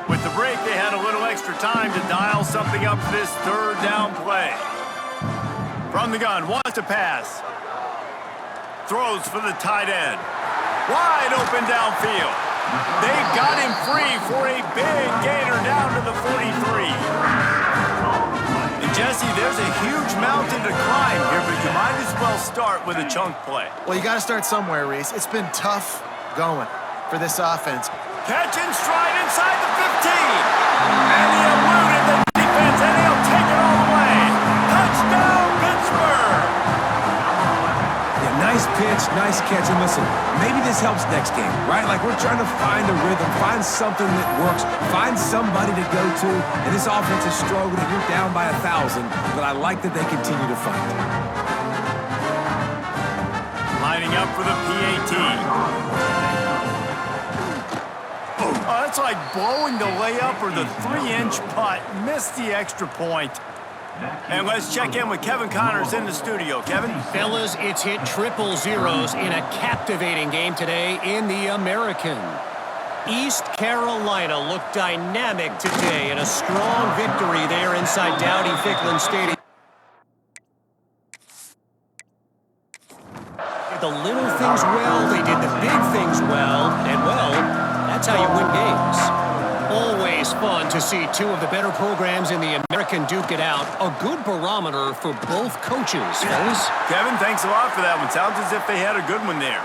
With the break, they had a little extra time to dial something up for this third down play. From the gun, wants to pass. Throws for the tight end. Wide open downfield. They got him free for a big gainer down to the 43. And Jesse, there's a huge mountain to climb here, but you might as well start with a chunk play. Well, you got to start somewhere, Reese. It's been tough going for this offense. Catch and stride inside the 15. And he eluded the defense, and he'll take it all the way. Touchdown, Pittsburgh! Yeah, nice pitch, nice catch. And listen, maybe this helps next game, right? Like we're trying to find a rhythm, find something that works, find somebody to go to. And this offense is struggling. You're down by 1,000, but I like that they continue to fight. Lining up for the PAT. Oh, that's like blowing the layup or the 3-inch putt. Missed the extra point. And let's check in with Kevin Connors in the studio. Kevin? Fellas, it's hit triple zeros in a captivating game today in the American. East Carolina looked dynamic today in a strong victory there inside Dowdy-Ficklin Stadium. Did the little things well, they did the big things well, and well, that's how you win games. Always fun to see two of the better programs in the American duke it out. A good barometer for both coaches, fellas. Kevin, thanks a lot for that one. Sounds as if they had a good one there.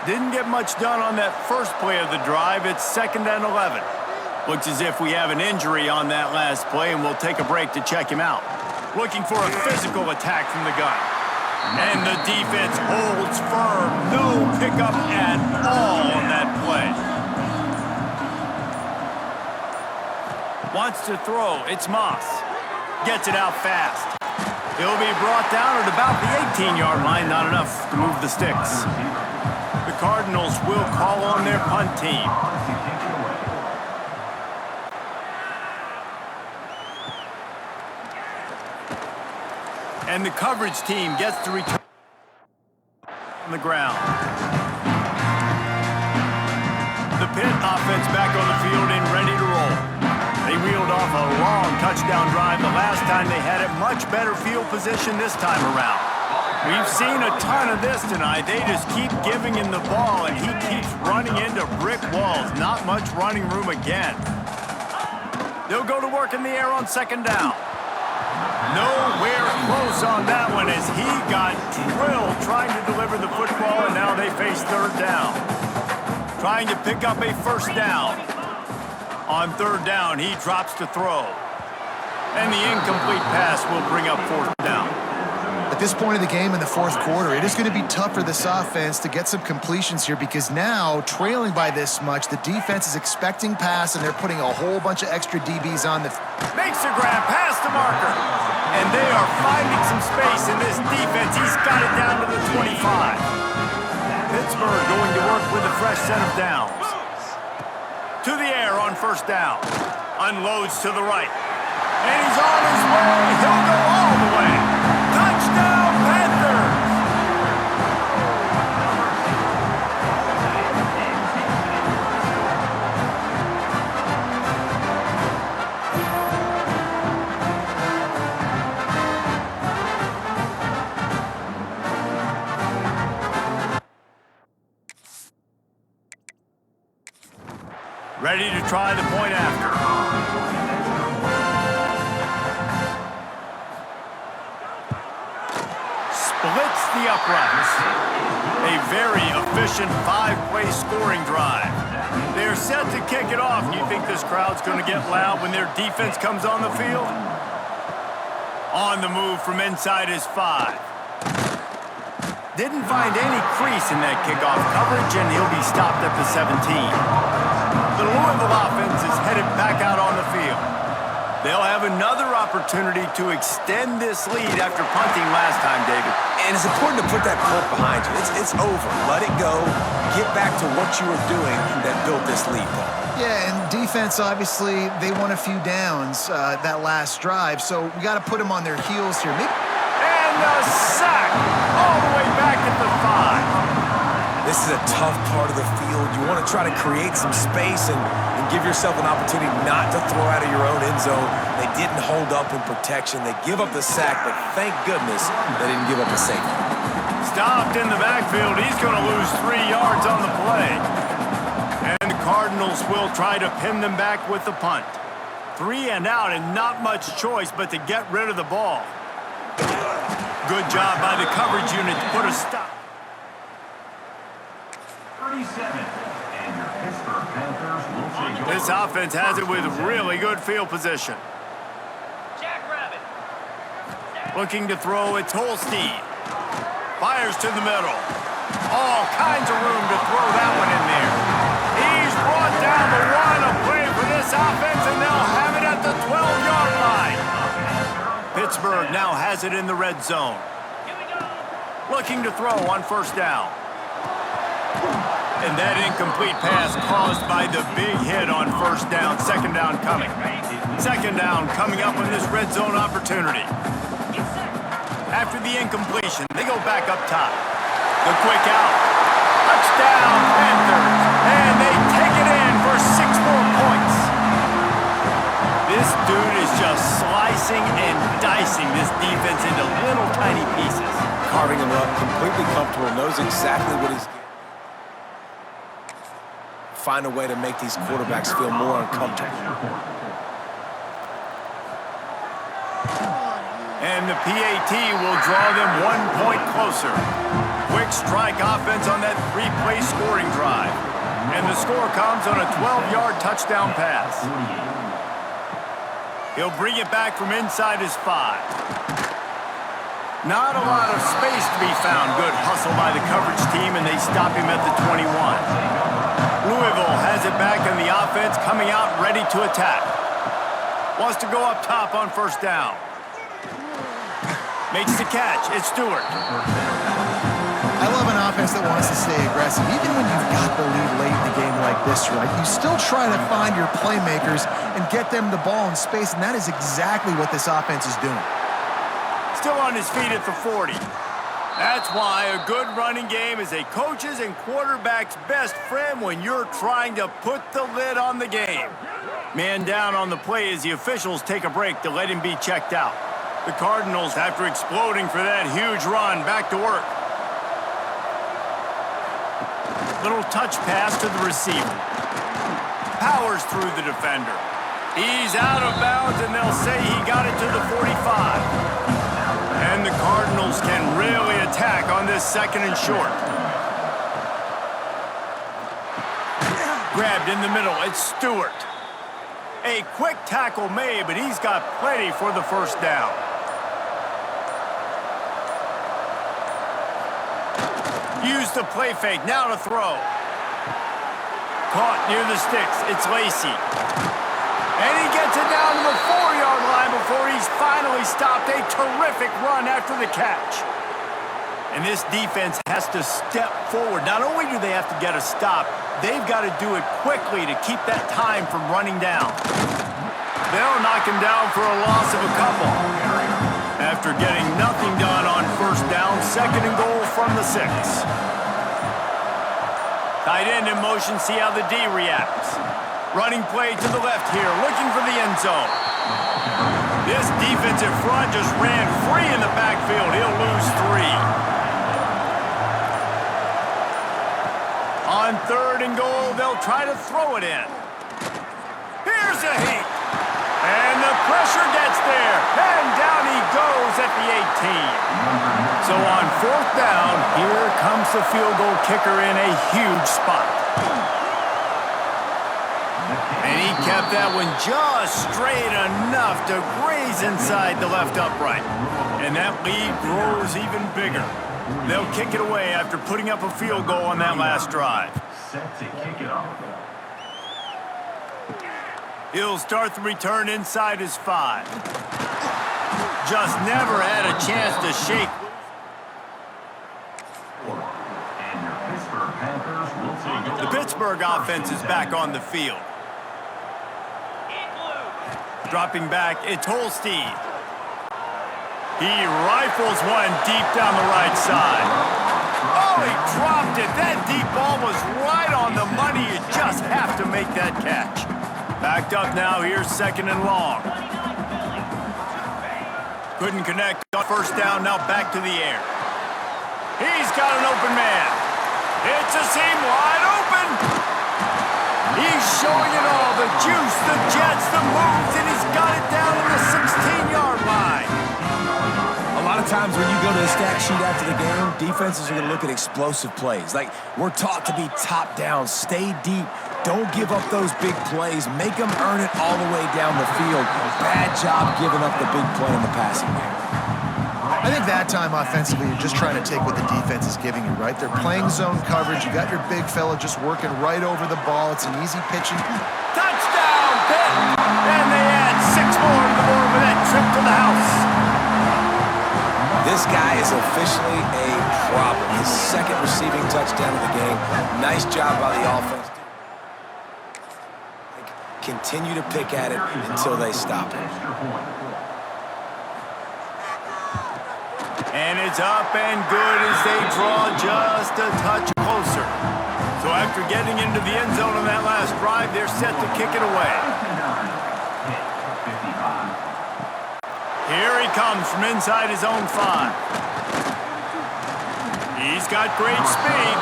Didn't get much done on that first play of the drive. It's 2nd and 11. Looks as if we have an injury on that last play, and we'll take a break to check him out. Looking for a physical attack from the gun. And the defense holds firm. No pickup at all on that play. Wants to throw. It's Moss. Gets it out fast. He'll be brought down at about the 18-yard line. Not enough to move the sticks. The Cardinals will call on their punt team. And the coverage team gets to return on the ground. The Pitt offense back on the field and ready to roll. They reeled off a long touchdown drive the last time they had it. Much better field position this time around. We've seen a ton of this tonight. They just keep giving him the ball, and he keeps running into brick walls. Not much running room again. They'll go to work in the air on 2nd down. Nowhere close on that one as he got drilled trying to deliver the football, and now they face 3rd down. Trying to pick up a 1st down. On 3rd down, he drops to throw. And the incomplete pass will bring up 4th down. At this point of the game in the 4th quarter, it is going to be tough for this offense to get some completions here because now, trailing by this much, the defense is expecting pass, and they're putting a whole bunch of extra DBs on the... Makes a grab, past the marker. And they are finding some space in this defense. He's got it down to the 25. Pittsburgh going to work with a fresh set of downs. To the air on 1st down. Unloads to the right. And he's on his way. He'll go all the way. Touchdown, Panthers! Ready to try the point after. Splits the uprights. A very efficient 5-play scoring drive. They're set to kick it off. Do you think this crowd's going to get loud when their defense comes on the field? On the move from inside his 5. Didn't find any crease in that kickoff coverage, and he'll be stopped at the 17. The Louisville offense is headed back out on the field. They'll have another opportunity to extend this lead after punting last time, David. And it's important to put that punt behind you. It's over. Let it go. Get back to what you were doing that built this lead, Paul. Yeah, and defense, obviously, they won a few downs that last drive, so we got to put them on their heels here. And a sack all the way back at the 5. This is a tough part of the field. You want to try to create some space and give yourself an opportunity not to throw out of your own end zone. They didn't hold up in protection. They give up the sack, but thank goodness they didn't give up a safety. Stopped in the backfield. He's going to lose 3 yards on the play. And the Cardinals will try to pin them back with the punt. 3 and out and not much choice but to get rid of the ball. Good job by the coverage unit to put a stop. 37. And your Pittsburgh Panthers will take over. This offense has it with really good field position. Looking to throw, it's Holstein. Fires to the middle. All kinds of room to throw that one in there. He's brought down the line of play for this offense, and they'll have it at the 12-yard line. Pittsburgh now has it in the red zone. Looking to throw on first down. And that incomplete pass caused by the big hit on first down. Second down coming. Second down coming up on this red zone opportunity. After the incompletion, they go back up top. The quick out. Touchdown, Panthers. And they take it in for 6 more points. This dude is just slicing and dicing this defense into little tiny pieces. Carving him up, completely comfortable, knows exactly what he's getting. Find a way to make these quarterbacks feel more uncomfortable. And the PAT will draw them 1 point closer. Quick strike offense on that 3-play scoring drive. And the score comes on a 12-yard touchdown pass. He'll bring it back from inside his 5. Not a lot of space to be found. Good hustle by the coverage team, and they stop him at the 21. Louisville has it back in the offense, coming out ready to attack. Wants to go up top on first down. Makes the catch. It's Stewart. I love an offense that wants to stay aggressive. Even when you've got the lead late in the game like this, right, you still try to find your playmakers and get them the ball in space, and that is exactly what this offense is doing. Still on his feet at the 40. That's why a good running game is a coach's and quarterback's best friend when you're trying to put the lid on the game. Man down on the play as the officials take a break to let him be checked out. The Cardinals, after exploding for that huge run, back to work. Little touch pass to the receiver. Powers through the defender. He's out of bounds, and they'll say he got it to the 45. And the Cardinals can really attack on this second and short. Grabbed in the middle, it's Stewart. A quick tackle made, but he's got plenty for the first down. Use the play fake, now to throw. Caught near the sticks, it's Lacey. And he gets it down to the 4-yard line before he's finally stopped. A terrific run after the catch. And this defense has to step forward. Not only do they have to get a stop, they've got to do it quickly to keep that time from running down. They'll knock him down for a loss of a couple. After getting nothing done on first down, second and goal from the 6. Tight end in motion, see how the D reacts. Running play to the left here, looking for the end zone. This defensive front just ran free in the backfield. He'll lose 3. On third and goal, they'll try to throw it in. Here's a heat. And the pressure gets there. And down he goes at the 18. So on 4th down, here comes the field goal kicker in a huge spot. And he kept that one just straight enough to graze inside the left upright. And that lead grows even bigger. They'll kick it away after putting up a field goal on that last drive. Set to kick it off. He'll start the return inside his 5. Just never had a chance to shake. And your Pittsburgh Panthers will take over. The Pittsburgh offense is back on the field. Dropping back, it's Holstein. He rifles one deep down the right side. Oh, he dropped it. That deep ball was right on the money. You just have to make that catch. Backed up now, here's 2nd and long. Couldn't connect on 1st down, now back to the air. He's got an open man. It's a seam wide open. He's showing it all, the juice, the jets, the moves, and he's got it down to the 16-yard line. A lot of times when you go to the stat sheet after the game, defenses are going to look at explosive plays. Like, we're taught to be top down, stay deep, don't give up those big plays, make them earn it all the way down the field. Bad job giving up the big play in the passing game. I think that time offensively, you're just trying to take what the defense is giving you, right? They're playing zone coverage. You got your big fella just working right over the ball. It's an easy pitching. Touchdown, Pitt! And they add 6 more to the board with that trip to the house. This guy is officially a problem. His 2nd receiving touchdown of the game. Nice job by the offense. Continue to pick at it until they stop it. And it's up and good as they draw just a touch closer. So after getting into the end zone on that last drive, they're set to kick it away. Here he comes from inside his own 5. He's got great speed.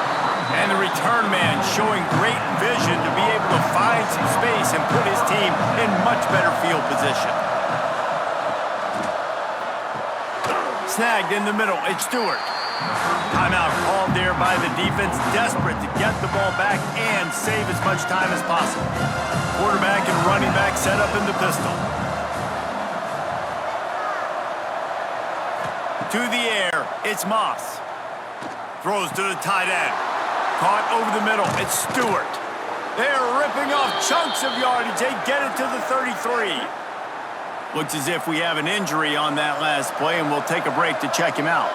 And the return man showing great vision to be able to find some space and put his team in much better field position. Snagged in the middle, it's Stewart. Timeout called there by the defense, desperate to get the ball back and save as much time as possible. Quarterback and running back set up in the pistol. To the air, it's Moss. Throws to the tight end. Caught over the middle, it's Stewart. They're ripping off chunks of yardage. They get it to the 33. Looks as if we have an injury on that last play, and we'll take a break to check him out.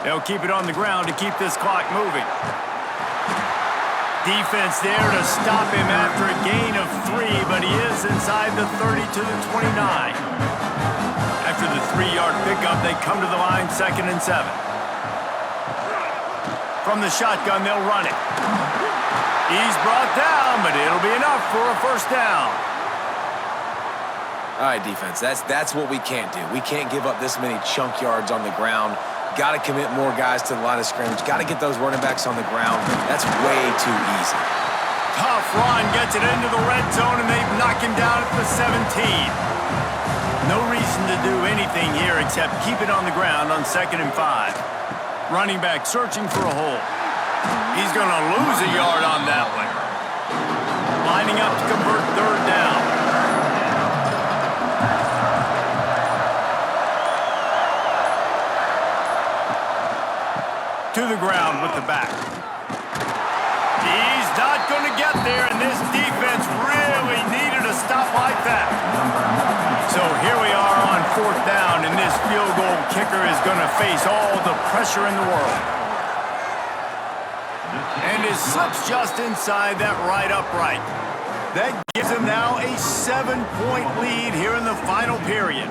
They'll keep it on the ground to keep this clock moving. Defense there to stop him after a gain of 3, but he is inside the 30 to the 29. After the 3-yard pickup, they come to the line, 2nd and 7. From the shotgun, they'll run it. He's brought down, but it'll be enough for a 1st down. All right, defense, that's what we can't do. We can't give up this many chunk yards on the ground. Got to commit more guys to the line of scrimmage. Got to get those running backs on the ground. That's way too easy. Tough run gets it into the red zone, and they knock him down at the 17. No reason to do anything here except keep it on the ground on 2nd and 5. Running back searching for a hole. He's going to lose a yard on that one. Lining up to convert 3rd down. To the ground with the back. He's not going to get there, and this defense really needed a stop like that. So here we are on 4th down, and this field goal kicker is going to face all the pressure in the world. And his slips just inside that right upright. That gives him now a 7-point lead here in the final period.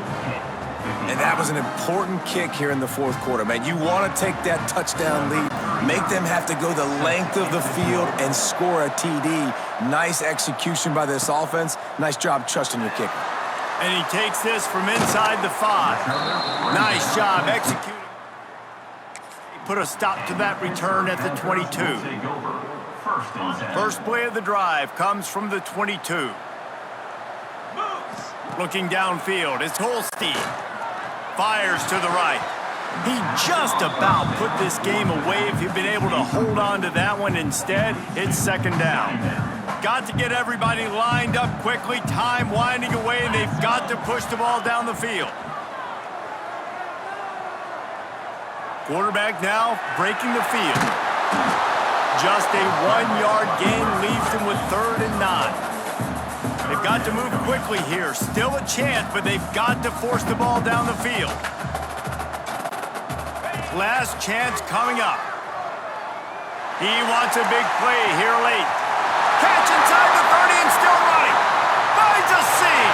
And that was an important kick here in the 4th quarter, man. You want to take that touchdown lead, make them have to go the length of the field and score a TD. Nice execution by this offense. Nice job trusting your kicker. And he takes this from inside the 5. Nice job executing. He put a stop to that return at the 22. First and 10. First play of the drive comes from the 22. Looking downfield, it's Holstein. Fires to the right. He just about put this game away if he'd been able to hold on to that one. Instead, it's second down. Got to get everybody lined up quickly, time winding away, and they've got to push the ball down the field. Quarterback now breaking the field. Just a 1-yard gain leaves them with 3rd and 9. They've got to move quickly here. Still a chance, but they've got to force the ball down the field. Last chance coming up. He wants a big play here late. Catch inside the 30 and still running. Finds a seam.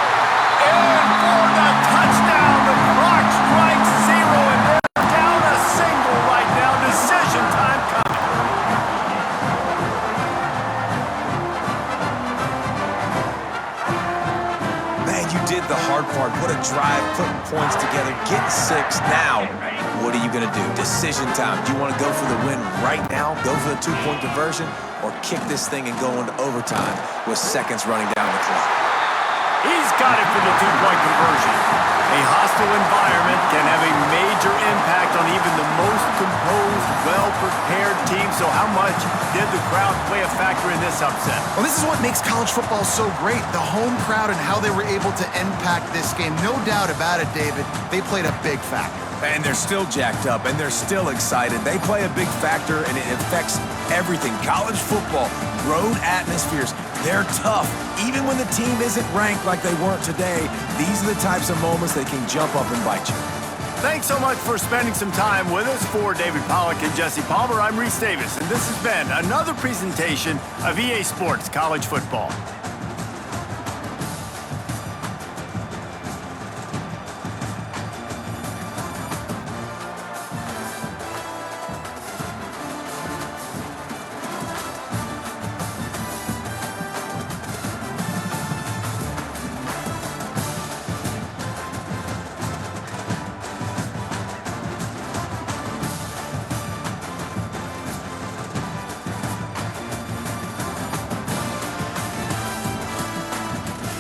And for the touchdown, the clock strikes 0, and they're down a single right now. Decision time coming. Man, you did the hard part. What a drive, putting points together, getting 6. Now, what are you going to do? Decision time. Do you want to go for the win right now, go for the 2-point conversion, or kick this thing and go into overtime with seconds running down the clock? He's got it for the 2-point conversion. A hostile environment can have a major impact on even the most composed, well-prepared team. So how much did the crowd play a factor in this upset? Well, this is what makes college football so great. The home crowd and how they were able to impact this game. No doubt about it, David. They played a big factor. And they're still jacked up, and they're still excited. They play a big factor, and it affects everything. College football, road atmospheres, they're tough. Even when the team isn't ranked like they weren't today, these are the types of moments that can jump up and bite you. Thanks so much for spending some time with us. For David Pollack and Jesse Palmer, I'm Reese Davis, and this has been another presentation of EA Sports College Football.